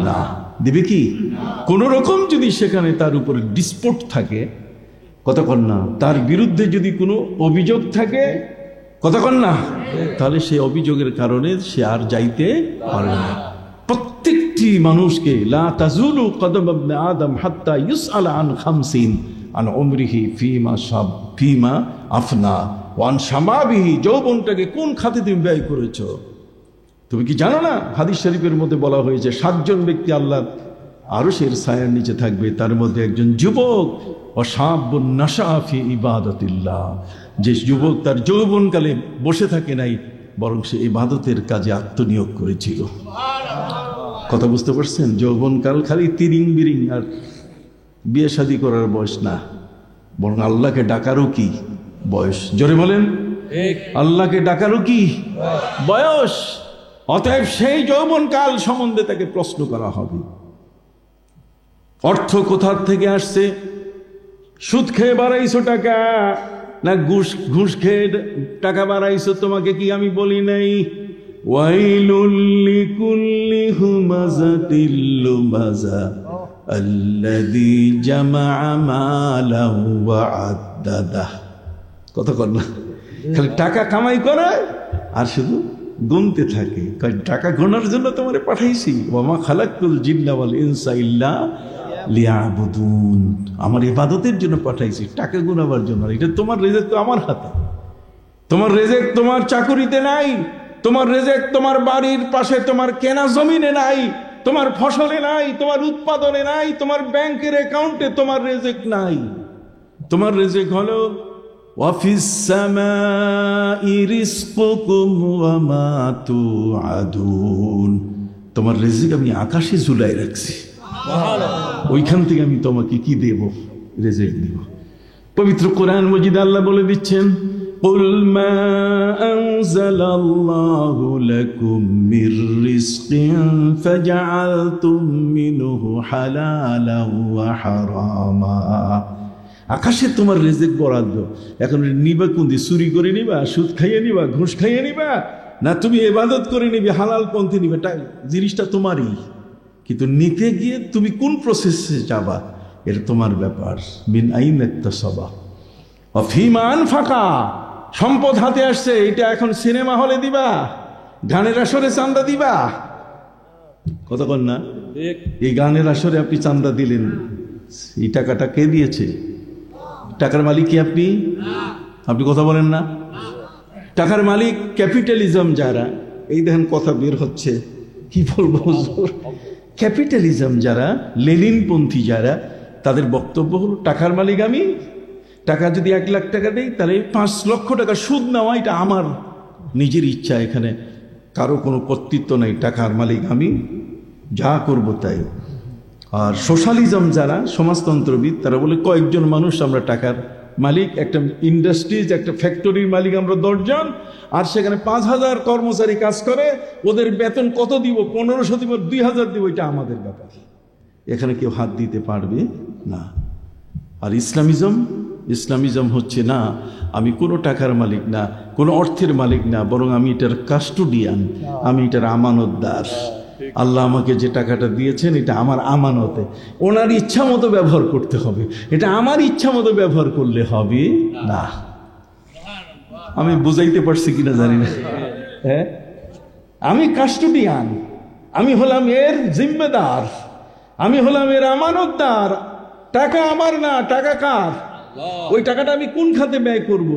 না। দিবে কি? কোনো রকম যদি সেখানে তার উপরে ডিসপোর্ট থাকে, কথা কন না, তার বিরুদ্ধে যদি কোনো অভিযোগ থাকে, কথা কন না, তাহলে সেই অভিযোগের কারণে সে আর যাইতে পারবে না। প্রত্যেকটি মানুষকে লা তাজুলু কদম ইবনে আদম হাত্তা ইউসআলা আন খামসিন আন উমরিহি ফিমা আফনা ওয়া আন শামাবিহি, যৌবনটাকে কোন খাতে তুমি ব্যয় করেছো। তুমি কি জানো না, হাদিস শরীফের মধ্যে বলা হয়েছে 7 জন ব্যক্তি আল্লাহর আরশের ছায়ার নিচে থাকবে, তার মধ্যে একজন যুবক, ওয়া শাবুন নাশা ফি ইবাদাতিল্লাহ, যে যুবক তার যৌবনকালে বসে থাকে নাই, বরং সে ইবাদতের কাজে আত্মনিয়োগ করেছিল। কথা বুঝতে পারছেন? যৌবনকাল খালি তিরিং বিরিং আর বিয়ে শাদী করার বয়স না, বরং আল্লাহকে ডাকারও কি বয়স। জোরে বলেন, আল্লাহকে ডাকারও কি বয়স। অতএব সেই যৌবনকাল সম্বন্ধে তাকে প্রশ্ন করা হবে। অর্থ কোথার থেকে আসছে? সুদ খেয়ে বাড়াইছো টাকা, না ঘুষ খেয়ে টাকা বাড়াইছো? তোমাকে কি আমি বলি নাই? ওয়াইলুল লিকুল্লি হুমাযাতিল লুমাযা আল্লাযী জামাআ মালাহু ওয়া আদ্দাদাহ। কথা কর না, খালি টাকা কামাই করে আর শুধু গুনতে থাকে। টাকা গোনার জন্য তোমারে পাঠাইছি। ওয়া মা খালাকতুল জিন্না ওয়াল ইনসা ইল্লা লিয়াবুদুন। আমার ইবাদতের জন্য পাঠাইছি, টাকা গুনাবার জন্য। এটা তোমার রিজিক তো আমার হাতে। তোমার রিজিক তোমার চাকুরিতে নাই, তোমার রিজিক তোমার বাড়ির পাশে তোমার কেনা জমিনে নাই, তোমার ফসলে নাই, তোমার উৎপাদনে নাই, তোমার ব্যাংকের অ্যাকাউন্টে তোমার রিজিক নাই। তোমার রিজিক হলো ওয়াফিস সামাই রিজকুকুম ওয়া মা তুআদুন। তোমার রিজিক আমি আকাশে ঝুলাই রাখছি, ওইখান থেকে আমি তোমাকে কি দেব? রিজিক দেব। পবিত্র কোরআন মজিদ আল্লাহ বলে দিচ্ছেন, কুল মা আনজালাল্লাহু লাকুম মির রিজকিন ফাজআলতুম মিনহু হালালান ওয়া হারামা। আকাশে তোমার রিজিক বরাদ্দ, এখন নিবা কোন দিয়ে? চুরি করে নিবা, সুদ খাইয়ে নিবা, ঘুষ খাইয়ে নিবা, না তুমি ইবাদত করে নিবে, হালাল পন্থী নিবে? জিনিসটা তোমারই, কিন্তু নিতে গিয়ে তুমি কোন প্রসেসে যাবা এটা তোমার ব্যাপার। মিন আইনা ইকতাসাবা ওয়া ফিমা আনফাকা। সম্পদ হাতে আসছে, এটা এখন সিনেমা হলে দিবা, গানের আসরে চান্দা দিবা? কথা বল না। এই গানের আসরে আপনি চান্দা দিলেন, এই টাকাটা কে দিয়েছে? টাকার মালিক কি আপনি? আপনি কথা বলেন না। টাকার মালিক ক্যাপিটালিজম যারা, এই দেখেন কথা বের হচ্ছে, কি বলবো হুজুর, ক্যাপিটালিজম যারা, লেনিনপন্থী যারা, তাদের বক্তব্য হলো টাকার মালিক আমি। টাকা যদি 1 লাখ টাকা দেই, তাহলে 5 লক্ষ টাকা সুদ নেওয়া এটা আমার নিজের ইচ্ছা, এখানে কারো কোনো কর্তৃত্ব নেই, টাকার মালিক আমি, যা করব তাই। আর সোশ্যালিজম যারা, সমাজতন্ত্রবিদ, তারা বলে কয়েকজন মানুষ আমরা টাকার মালিক, একটা ইন্ডাস্ট্রিজ, একটা ফ্যাক্টরির মালিক আমরা 10 জন, আর সেখানে 5000 কর্মচারী কাজ করে, ওদের বেতন কত দিব? 1500 দিব, 2000 দিব, এটা আমাদের ব্যাপার, এখানে কেউ হাত দিতে পারবে না। আর ইসলামিজম হচ্ছে না, আমি কোনো টাকার মালিক না, কোনো অর্থের মালিক না, বরং আমি এটার কাস্টোডিয়ান, আমি এটার আমানতদার। আল্লাহ আমাকে যে টাকাটা দিয়েছেন এটা আমার আমানতে, ওনার ইচ্ছা মতো ব্যবহার করতে হবে, এটা আমার ইচ্ছা মতো ব্যবহার করলে হবে না। আমি বুঝাইতে পারছি কিনা জানি না। হ্যাঁ, আমি কাস্টোডিয়ান, আমি হলাম এর জিম্মেদার, আমি হলাম এর আমানতদার। টাকা আমার না, টাকা কার? ওই টাকাটা আমি কোন খাতে ব্যয় করব,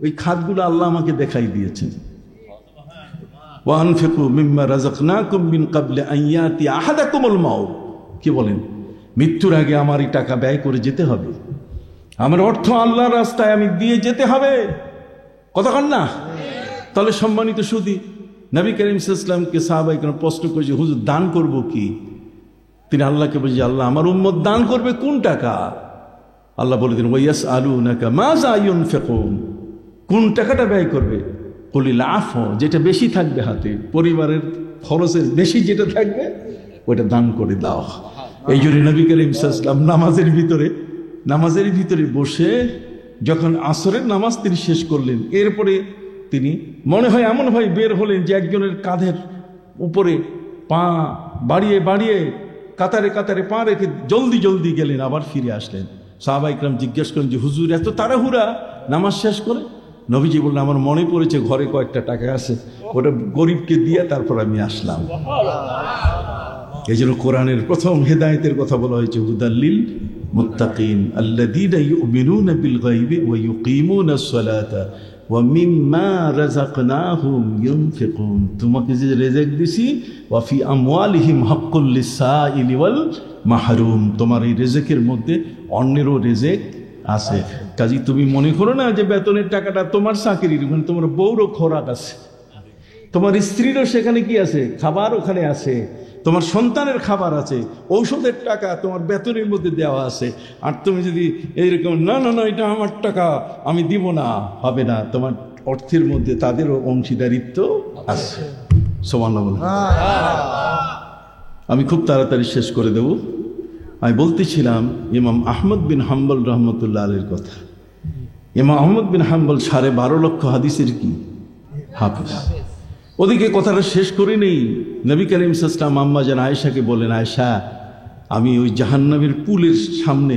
ওই খাতগুলো আল্লাহ আমাকে দেখাই দিয়েছেন। ওয়ানফিকু মিম্মা রাযাকনাকুম মিন ক্বাবলি আন ইয়াতি আহাদাকুমুল মাউত। কি বলেন? মৃত্যুর আগে আমার এই টাকা ব্যয় করে যেতে হবে, আমার অর্থ আল্লাহর রাস্তায় আমি দিয়ে যেতে হবে। কথা কন না? তাহলে সম্মানিত সুধী, নবী করিম সাল্লাল্লাহু আলাইহি ওয়াসাল্লামকে সাহাবায়ে কেরাম প্রশ্ন করেছে, হুজুর দান করব কি? তিনি আল্লাহকে বলছে, আল্লাহ আমার উম্মত দান করবে কোন টাকা? আল্লাহ বলে দিন, ওয়ায়াসআলুনাকা মাযা ইউনফিকুন, কোন টাকাটা ব্যয় করবে? কুলিল আফু, যেটা বেশি থাকবে হাতে, পরিবারের খরচের বেশি যেটা থাকবে ওইটা দান করে দাও। এই জন্য নবী করিম সাল্লাল্লাহু আলাইহি ওয়াসাল্লাম নামাজের ভিতরে বসে যখন আসরের নামাজ তিনি শেষ করলেন, এরপরে তিনি মনে হয় এমন ভাই বের হলেন যে একজনের কাঁধের উপরে পা বাড়িয়ে বাড়িয়ে কাতারে কাতারে পা রেখে জলদি গেলেন, আবার ফিরে আসলেন। সাহাবায়ে কেরাম জিজ্ঞেস করেন যে হুজুর এত তাড়াহুড়া নামাজ শেষ করে? নবীজি বললেন, আমার মনে পড়েছে ঘরে কয়েকটা টাকা আছে, ওটা গরিবকে দিয়ে তারপর আমি আসলাম। এই জন্য কোরআনের প্রথম হেদায়েতের কথা বলা হয়েছে, হুদাল্লিল মুত্তাকিন আল্লাযীনা ইউমিনুনা বিল গায়বি ওয়া ইউকিমুনাস সালাতা ওয়া মিম্মা রাযাকনাহুম ইউনফিকুন। তোমাকে যে রিজিক দিছি, ওয়া ফি আমওয়ালিহিম হাক্কুল লিসাইলি ওয়াল মাহরুম, তোমার এই রিজিকের মধ্যে অন্যেরও রিজিক আছে। কাজী তুমি মনে করো না যে বেতনের টাকাটা তোমার চাকরির, ওখানে তোমার বউরও খোরাক আছে, তোমার স্ত্রীরও সেখানে কি আছে, খাবার ওখানে আছে, তোমার সন্তানের খাবার আছে, ঔষধের টাকা তোমার বেতনের মধ্যে দেওয়া আছে। আর তুমি যদি এইরকম না এটা আমার টাকা আমি দিব না, হবে না, তোমার অর্থের মধ্যে তাদেরও অংশীদারিত্ব আছে। সুবহানাল্লাহ। আমি খুব তাড়াতাড়ি শেষ করে দেব। আমি বলতেছিলাম ইমাম আহমদ বিন হাম্বল রহমতুল্লাহ আলাইহির কথা। ইমাম আহমদ বিন হাম্বল 12.5 লক্ষ হাদিসের কি হাফেজ। ওদিকে কথাটা শেষ করে নেই, নবী করিম সাল্লাল্লাহু আলাইহি ওয়াসাল্লাম আম্মা জান আয়েশাকে বলেন, আয়েশা আমি ওই জাহান্নামের পুলের সামনে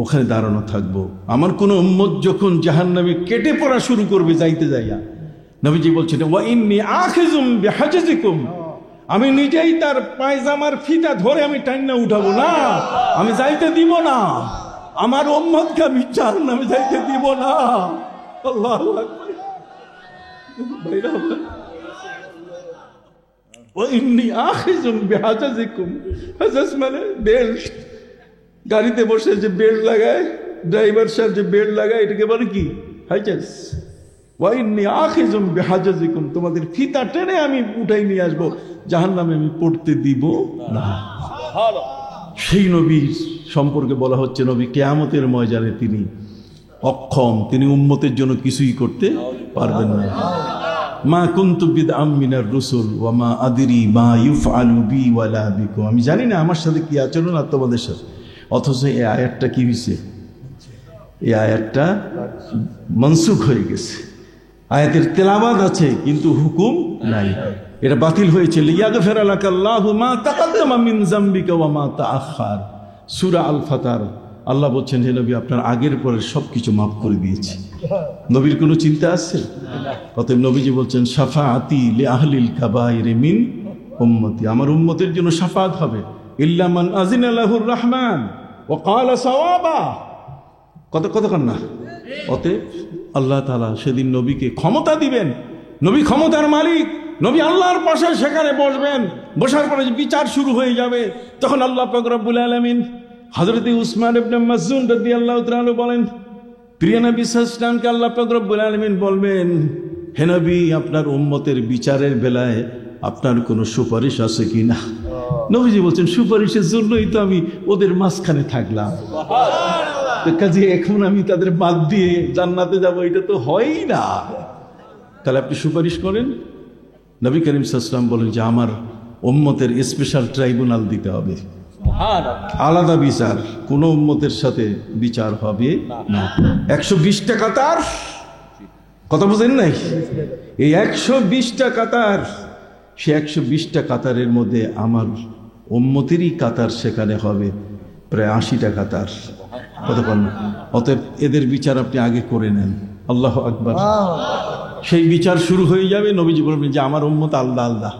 ওখানে দাঁড়ানো থাকবো, আমার কোনো উম্মত যখন জাহান্নামে কেটে পড়া শুরু করবে যাইতে যাইয়া, নবীজি বলছেন ওয়া ইন্নী আখিযুম বিহাজাজিকুম, আমি নিজেই তার পায়জামার ফিতা ধরে আমি টাইনা উঠাবো না, আমি যাইতে দিব না, আমার উম্মতকে আমি জাহান্নামে যাইতে দিব না। আল্লাহু আকবার। ওয়া ইন্নী আখিযুম বিহাজাজিকুম, হাজাজ মানে বেল্ট, গাড়িতে বসে যে বেল্ট লাগায় ড্রাইভার সাহেব, যে বেল্ট লাগায় এটাকে বলে কি হাজাজ। ওয়া ইন্নী আখিযুম বিহাজাজিকুম, তোমাদের ফিতা টেনে আমি উঠাই নিয়ে আসবো, জাহান্নামে আমি পড়তে দিব না। সেই নবীর সম্পর্কে বলা হচ্ছে নবী কিয়ামতের ময়দানে তিনি অক্ষম, তিনি উম্মতের জন্য কিছুই করতে পারবেন না। মা কুনতু বিদআম মিনার রুসুল ওয়া মা আদরি মা ইউফআলু বি ওয়ালা বিকুম, আমি জানি না আমার সাথে কি আচরণ আর তোমাদের সাথে। অথচ এই আয়াতটা কি হয়েছে, এই আয়াতটা মনসুখ হয়ে গেছে, আয়াতের তেলাওয়াত আছে কিন্তু হুকুম নাই, এটা বাতিল হয়েছে। লিয়াগফিরা লাকাল্লাহু মা তাকাদ্দামা মিন যামবিকা ওয়া মা তাআখার, সূরা আল ফাতর। আল্লাহ বলছেন হে নবী আপনার আগের পরের সবকিছু মাফ করে দিয়েছি। নবীর কোনো চিন্তা আছে? অতএব নবীজি বলছেন শাফাআতি লি আহলিল কাবাইরি মিন উম্মতি, আমার উম্মতের জন্য শাফাআত হবে। ইল্লা মান আযিনা লাহুর রহমান ওয়া ক্বালা সাওয়াবা, কতক্ষণ না। অতএব আল্লাহ তাআলা সেদিন নবীকে ক্ষমতা দিবেন, নবী ক্ষমতার মালিক, নবী আল্লাহর পাশে সেখানে বসবেন, বসার পরে বিচার শুরু হয়ে যাবে। তখন আল্লাহ পাক রব্বুল আলামিন হযরত উসমান ইবনে মাযউন রাদিয়াল্লাহু তাআলা বলেন, প্রিয় নবী সাল্লাল্লাহু আলাইহি ওয়াসাল্লামকে আল্লাহ পাক রব্বুল আলামিন বলবেন, হে নবী আপনার উম্মতের বিচারের বেলায় আপনার কোনো সুপারিশ আছে কিনা? নবীজি বলছেন সুপারিশের জন্যই তো আমি ওদের মাঝখানে থাকলাম, কাজে এখন আমি তাদের বাদ দিয়ে জান্নাতে যাব, এটা তো হয়ই না। তাহলে আপনি সুপারিশ করেন। নবী করিম সাল্লাল্লাহু আলাইহি ওয়াসাল্লাম বলেন যে আমার উম্মতের স্পেশাল ট্রাইব্যুনাল দিতে হবে, আলাদা বিচার, কোন উম্মতের সাথে বিচার হবে না। 120টা কাতার, কথা বুঝেন নাই? এই 120টা কাতার, সে 120টা কাতারের মধ্যে আমার উম্মতেরই কাতার সেখানে হবে প্রায় 80টা কাতার, কতক্ষণ। অতএব এদের বিচার আপনি আগে করে নেন। আল্লাহু আকবার। সেই বিচার শুরু হয়ে যাবে, নবীজি বলবেন যে আমার উম্মত আলাদা আলাদা,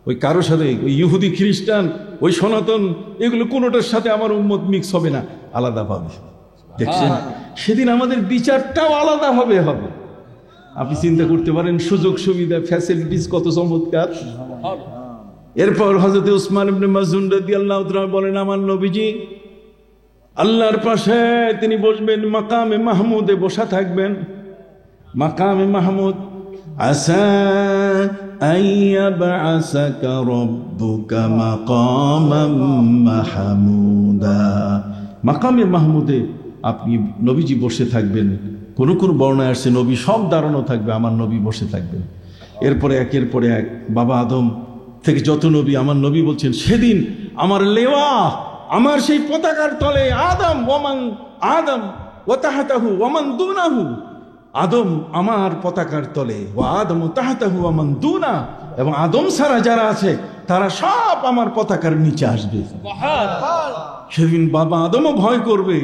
ওই কারোর সাথে ওই ইহুদি খ্রিস্টান ওই সনাতন এগুলো কোনোটার সাথে আমার উম্মত মিক্স হবে না, আলাদা পাবে। দেখছেন সেদিন আমাদের বিচারটাও আলাদা হবে। আপনি চিন্তা করতে পারেন সুযোগ সুবিধা ফ্যাসিলিটিস কত চমৎকার। এরপর হযরত উসমান ইবনে মাযউন রাদিয়াল্লাহু তাআলা বলেন আমার নবীজি আল্লাহর পাশে তিনি বসবেন, মাকামে মাহমুদে বসা থাকবেন। মাকামে মাহমুদ, আসা আইয়াবআসাকা রাব্বুকা মাকামান মাহমুদা, মাকামে মাহমুদে আপনি নবীজি বসে থাকবেন। কোন বর্ণায় আসছে নবী সব দাঁড়ানো থাকবে, আমার নবী বসে থাকবেন। এরপরে একের পরে এক বাবা আদম থেকে যত নবী, আমার নবী বলছেন সেদিন আমার লেওয়া, আমার সেই পতাকার তলে আদম ওয়া তাহতাহু ওয়া মান দুনাহু, আদম আমার পতাকার তলে, ওয়া আদম তাহতাহু ওয়া মান দুনা, এবং আদম ছাড়া যারা আছে তারা সব আমার পতাকার নিচে আসবে। সেদিন বাবা আদমও ভয় করবে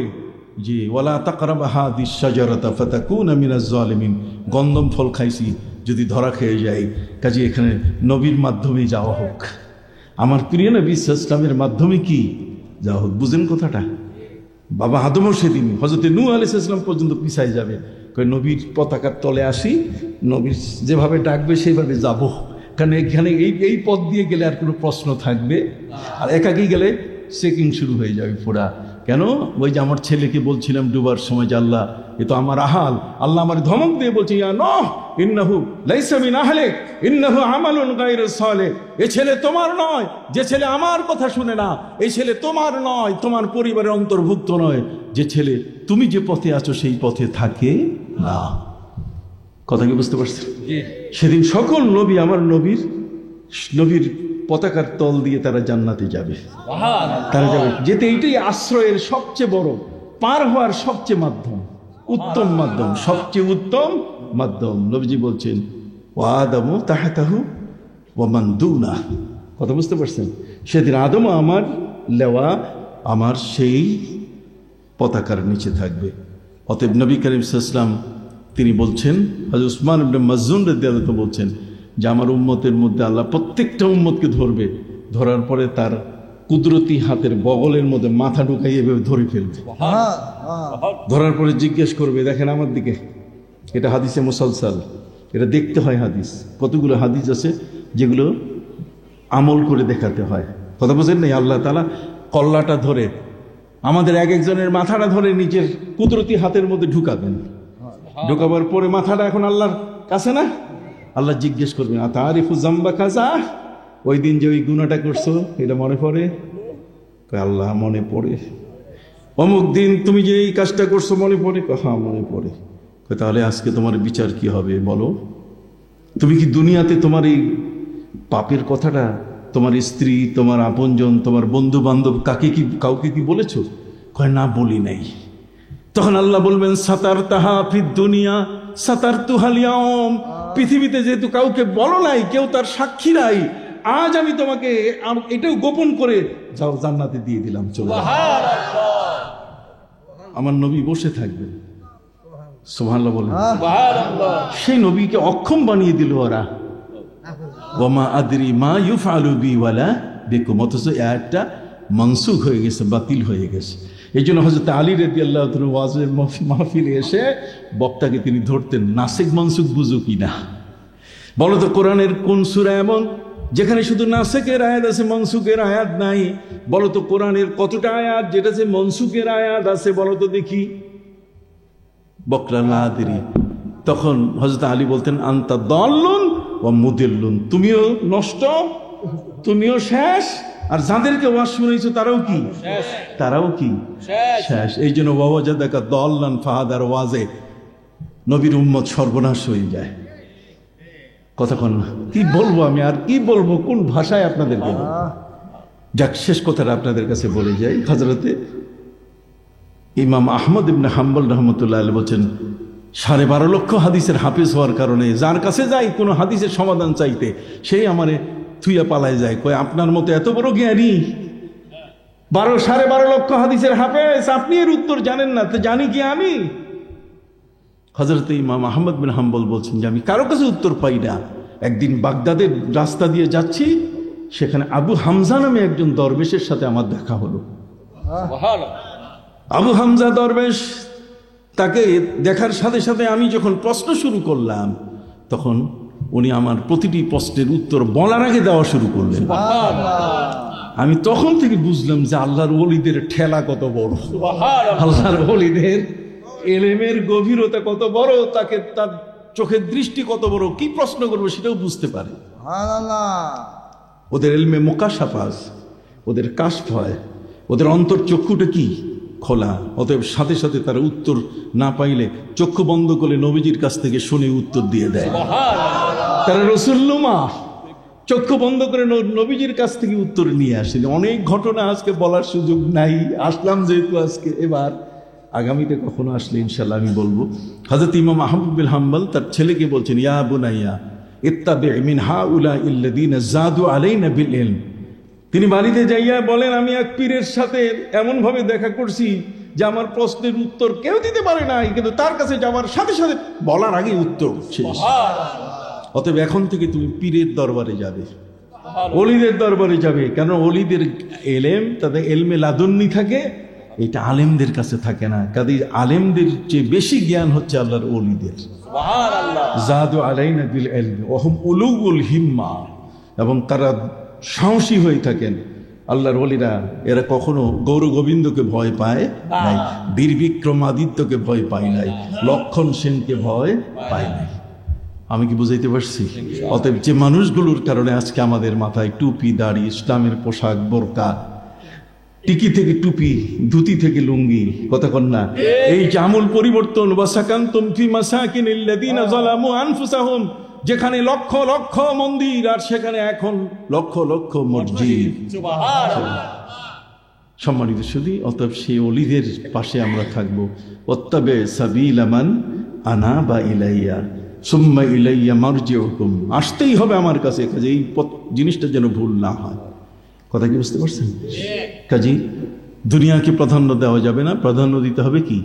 যে ওয়ালা তাকরাবা হাদিস শাজারাতা ফাতাকুনা মিনাজ জালিমিন, গন্ধম ফল খাইছি যদি ধরা খেয়ে যাই, কাজে এখানে নবীর মাধ্যমে যাওয়া হোক, আমার প্রিয় নবী সাল্লাল্লাহু আলাইহি ওয়াসাল্লামের মাধ্যমে কি যাওয়া হোক। বুঝেন কথাটা? বাবা আদমও সেদিন হযরত নূহ আলাইহিস সালাম পর্যন্ত পিছাই যাবে, নবীর পতাকার তলে আসি, নবীর যেভাবে ডাকবে সেইভাবে যাব, কারণ এখানে এই পথ দিয়ে গেলে আর কোনো প্রশ্ন থাকবে, আর একাকি গেলে চেকিং শুরু হয়ে যাবে পুরা। কেন? ওই যে আমার ছেলেকে বলছিলাম ডুবার সময় যে আল্লাহ এ তো আমার আহাল, আল্লাহ আমার ধমক দিয়ে বলছে ইয়া নূহ ইন্নাহু লাইসা মিন আহলিক ইন্নাহু আমালুন গায়রু সালেহ, এই ছেলে তোমার নয়, যে ছেলে আমার কথা শুনে না, এই ছেলে তোমার নয়, তোমার পরিবারের অন্তর্ভুক্ত নয়, যে ছেলে তুমি যে পথে আছো সেই পথে থাকে না। কথা কি বুঝতে পারছেন? সেদিন সকল নবী আমার নবীর পতাকার তল দিয়ে তারা জান্নাতে যাবে, তারা যাবে যেতে। এইটাই আশ্রয়ের সবচেয়ে বড়, পার হওয়ার সবচেয়ে মাধ্যম, উত্তম মাধ্যম, সবচেয়ে উত্তম মাধ্যম। নবীজি বলছেন ওয়া আদামু তাহাতাহু ওয়া মান দুনা। কথা বুঝতে পারছেন? সেদিন আদম আমার লেওয়া, আমার সেই পতাকার নিচে থাকবে। অতএব নবী করিম সাল্লাল্লাহু আলাইহি ওয়াসাল্লাম তিনি বলছেন, হযরত উসমান ইবনে মাজউন রাদিয়াল্লাহু আনহু বলছেন যে আমার উম্মতের মধ্যে আল্লাহ প্রত্যেকটা উম্মতকে ধরবে, ধরার পরে তার কুদরতি হাতের বগলের মধ্যে মাথা ঢুকাই এভাবে ধরে ফেলবে। ধরার পরে জিজ্ঞেস করবে, দেখেন আমার দিকে, এটা হাদিসে মুসালসাল, এটা দেখতে হয় হাদিস। কতগুলো হাদিস আছে যেগুলো আমল করে দেখাতে হয়। কথা বুঝেন নাই? আল্লাহ তাআলা কল্লাটা ধরে আমাদের এক একজনের মাথাটা ধরে নিজের কুদরতি হাতের মধ্যে ঢুকাবেন। ঢুকাবার পরে মাথাটা এখন আল্লাহর কাছে না, আল্লাহ জিজ্ঞেস করবেন আতারিফু জাম্বা কাজা, ওই দিন যে ওই গুনাহটা করছো এটা মনে পড়ে? আল্লাহ মনে পড়ে। অমুক দিন তুমি যে এই কাজটা করছো মনে পড়ে? হ্যাঁ মনে পড়ে। তাহলে আজকে তোমার বিচার কি হবে বলো? তুমি কি দুনিয়াতে তোমার এই পাপের কথাটা তোমার স্ত্রী, তোমার আপনজন, তোমার বন্ধু বান্ধব কাউকে কি বলেছো? কয় না, বলি নাই। তখন আল্লাহ বলবেন সাতার তাহা ফিদ দুনিয়া সাতার তুহাল ইয়াউম, পৃথিবীতে যেহেতু কাউকে বলো নাই, কেউ তার সাক্ষী নাই, আজ আমি তোমাকে এটাও গোপন করে যাও জান্নাতে দিয়ে দিলাম, চলো। আমার নবী বসে থাকবেন, সুবহানাল্লাহ বলেন। সেই নবীকে অক্ষম বানিয়ে দিল ওরা। ওয়ামা আদরি মা ইউফআলু বি ওয়ালা বিকুম, অথচ একটা মনসুখ হয়ে গেছে, বাতিল হয়ে গেছে। এই জন্য হযরত আলী রাদিয়াল্লাহু তাআলা ওয়াজের মাহফিলে এসে বক্তাকে তিনি ধরতেন, নাসিক মনসুখ বুঝো কিনা, বলো তো কোরআনের কোন সূরা এমন যেখানে শুধু নাসিকের আয়াত আছে, মনসুখের আয়াত নাই? বলো তো কোরআনের কতটা আয়াত যেটাতে মনসুখের আয়াত আছে, বলো তো দেখি। বকরা না আদরি। তখন হযরত আলী বলতেন আনতা দাল্লুন ওয়া মুদিল্লুন, তুমিও নষ্ট, তুমিও শেষ, আর যাদেরকে ওয়াজ শুনাইছো তারাও কি? তারাও কি? শেষ। এই জন্য ওয়াজাদাকা দাল্লান ফাহাদার ওয়াজে নবীর উম্মত সর্বনাশ হয়ে যায়। কতক্ষণ কি বলবো আমি, আর কি বলবো, কোন ভাষায় আপনাদেরকে বলবো? যাক, শেষ কথাটা আপনাদের কাছে বলে যাই। হযরতে ইমাম আহমদ ইবনে হাম্বল রাহমাতুল্লাহ আলাইহি বলেন 12.5 লক্ষ হাদিসের হাফেজ হওয়ার কারণে যার কাছে যাই কোনো হাদিসের সমাধান চাইতে, সেই আমারে থুইয়া পালায় যায়, কয় আপনার মতো এত বড় জ্ঞানী, 12.5 লক্ষ হাদিসের হাফেজ, আপনি এর উত্তর জানেন না, তো জানি কি আমি? হযরত ইমাম আহমদ বিন হাম্বল বলছেন যে আমি কারো কাছে উত্তর পাই না। একদিন বাগদাদের রাস্তা দিয়ে যাচ্ছি, সেখানে আবু হামজা নামে একজন দরবেশের সাথে আমার দেখা হলো। আবু হামজা দরবেশ, তাকে দেখার সাথে সাথে আমি যখন প্রশ্ন শুরু করলাম, তখন উনি আমার প্রতিটি প্রশ্নের উত্তর বলার আগে দেওয়া শুরু করলেন। আমি তখন থেকে বুঝলাম যে আল্লাহর ওলিদের ঠেলা কত বড়, আল্লাহর ওলিদের এলেমের গভীরতা কত বড়, তাকে তার চোখের দৃষ্টি কত বড়, কি প্রশ্ন করবো সেটাও বুঝতে পারে। ওদের এলমে মুকাশাফাস, ওদের কাশফ হয়, ওদের অন্তর চক্ষুটা কি খোলা। অতএব সাথে সাথে তারা উত্তর না পাইলে চক্ষু বন্ধ করে নবীজির কাছ থেকে শুনে উত্তর দিয়ে দেয়। তারা রসুল্লুমা চক্ষু বন্ধ করে নবীজির কাছ থেকে উত্তর নিয়ে আসেন। অনেক ঘটনা আজকে বলার সুযোগ নাই, আসলাম যেহেতু আজকে, এবার আগামীতে কখনো আসলে ইনশাল্লাহ আমি বলবো। হযরত ইমাম আহমদ বিন হাম্বল তার ছেলেকে বলছেন, ইয়া বুনাইয়া ইত্তাবি মিন হাউলাইল্লাযীনা যাদু আলাইনা বিল ইলম। তিনি বাড়িতে যাইয়া বলেন, আমি এক পীরের সাথে এমন ভাবে দেখা করছি যে আমার প্রশ্নের উত্তর কেউ দিতে পারে নাই, কিন্তু তার কাছে যাওয়ার সাথে সাথে বলার আগে উত্তর শেষ। অতএব এখন থেকে তুমি পীরের দরবারে যাবে, ওলিদের দরবারে যাবে, কেন ওলিদের এলেম, তাদের এলমে লাদুন্নি থাকে, এটা আলেমদের কাছে থাকে না। কাজে আলেমদের চেয়ে বেশি জ্ঞান হচ্ছে আল্লাহর ওলিদের। যাদু আলাইনা বিল ইলম ওয়া হুম উলুউল হিম্মা, এবং তারা সাহসী হয়ে থাকেন। আল্লাহর ওলিরা এরা কখনো গৌর গোবিন্দকে ভয় পায় নাই, বীর বিক্রমাদিত্যকে ভয় পায় নাই, লক্ষণ সেনকে ভয় পায় নাই। আমি কি বুঝাইতে পারছি? অতএব যে মানুষগুলোর কারণে আজকে আমাদের মাথায় টুপি, দাড়ি, ইসলামের পোশাক, বোরকা, টিকি থেকে টুপি, ধুতি থেকে লুঙ্গি, কতক্ষণ না, এই যে আমূল পরিবর্তন, ওয়াসাকানতুম ফি মাসাকিনিল্লাযীনা যালামু আনফুসাহুম, যেখানে লক্ষ লক্ষ মন্দির আর সেখানে এখন লক্ষ লক্ষ মসজিদ। সম্মানিত শুধু অতএব সেই অলিদের পাশে আমরা থাকবো। ওয়াত্তাবে সাবিলা মান আনাবা ইলাইয়া সুম্মা ইলাইয়া মারজিউকুম, আসতেই হবে আমার কাছে, কাজে এই জিনিসটা যেন ভুল না হয়। কথা কি বুঝতে পারছেন? কাজী দুনিয়াকে প্রাধান্য দেওয়া যাবে না, প্রাধান্য দিতে হবে কি?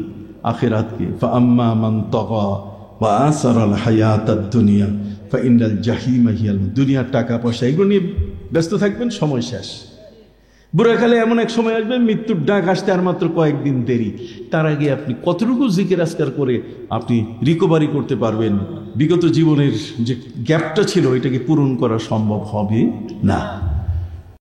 আখিরাতকে। ফাআম্মা মান তাগা ওয়া আসারাল হায়াতাদ দুনিয়া ফাইনাল জাহিমা হিয়াল, দুনিয়ার টাকা পয়সা এগুলো নিয়ে ব্যস্ত থাকবেন, সময় শেষ। বুড়াকালে এমন এক সময় আসবে মৃত্যুর ডাক আসতে আর মাত্র কয়েকদিন দেরি। তার আগে আপনি কতটুকু জিকির আজকার করে আপনি রিকভারি করতে পারবেন? বিগত জীবনের যে গ্যাপটা ছিল এটাকে পূরণ করা সম্ভব হবে না।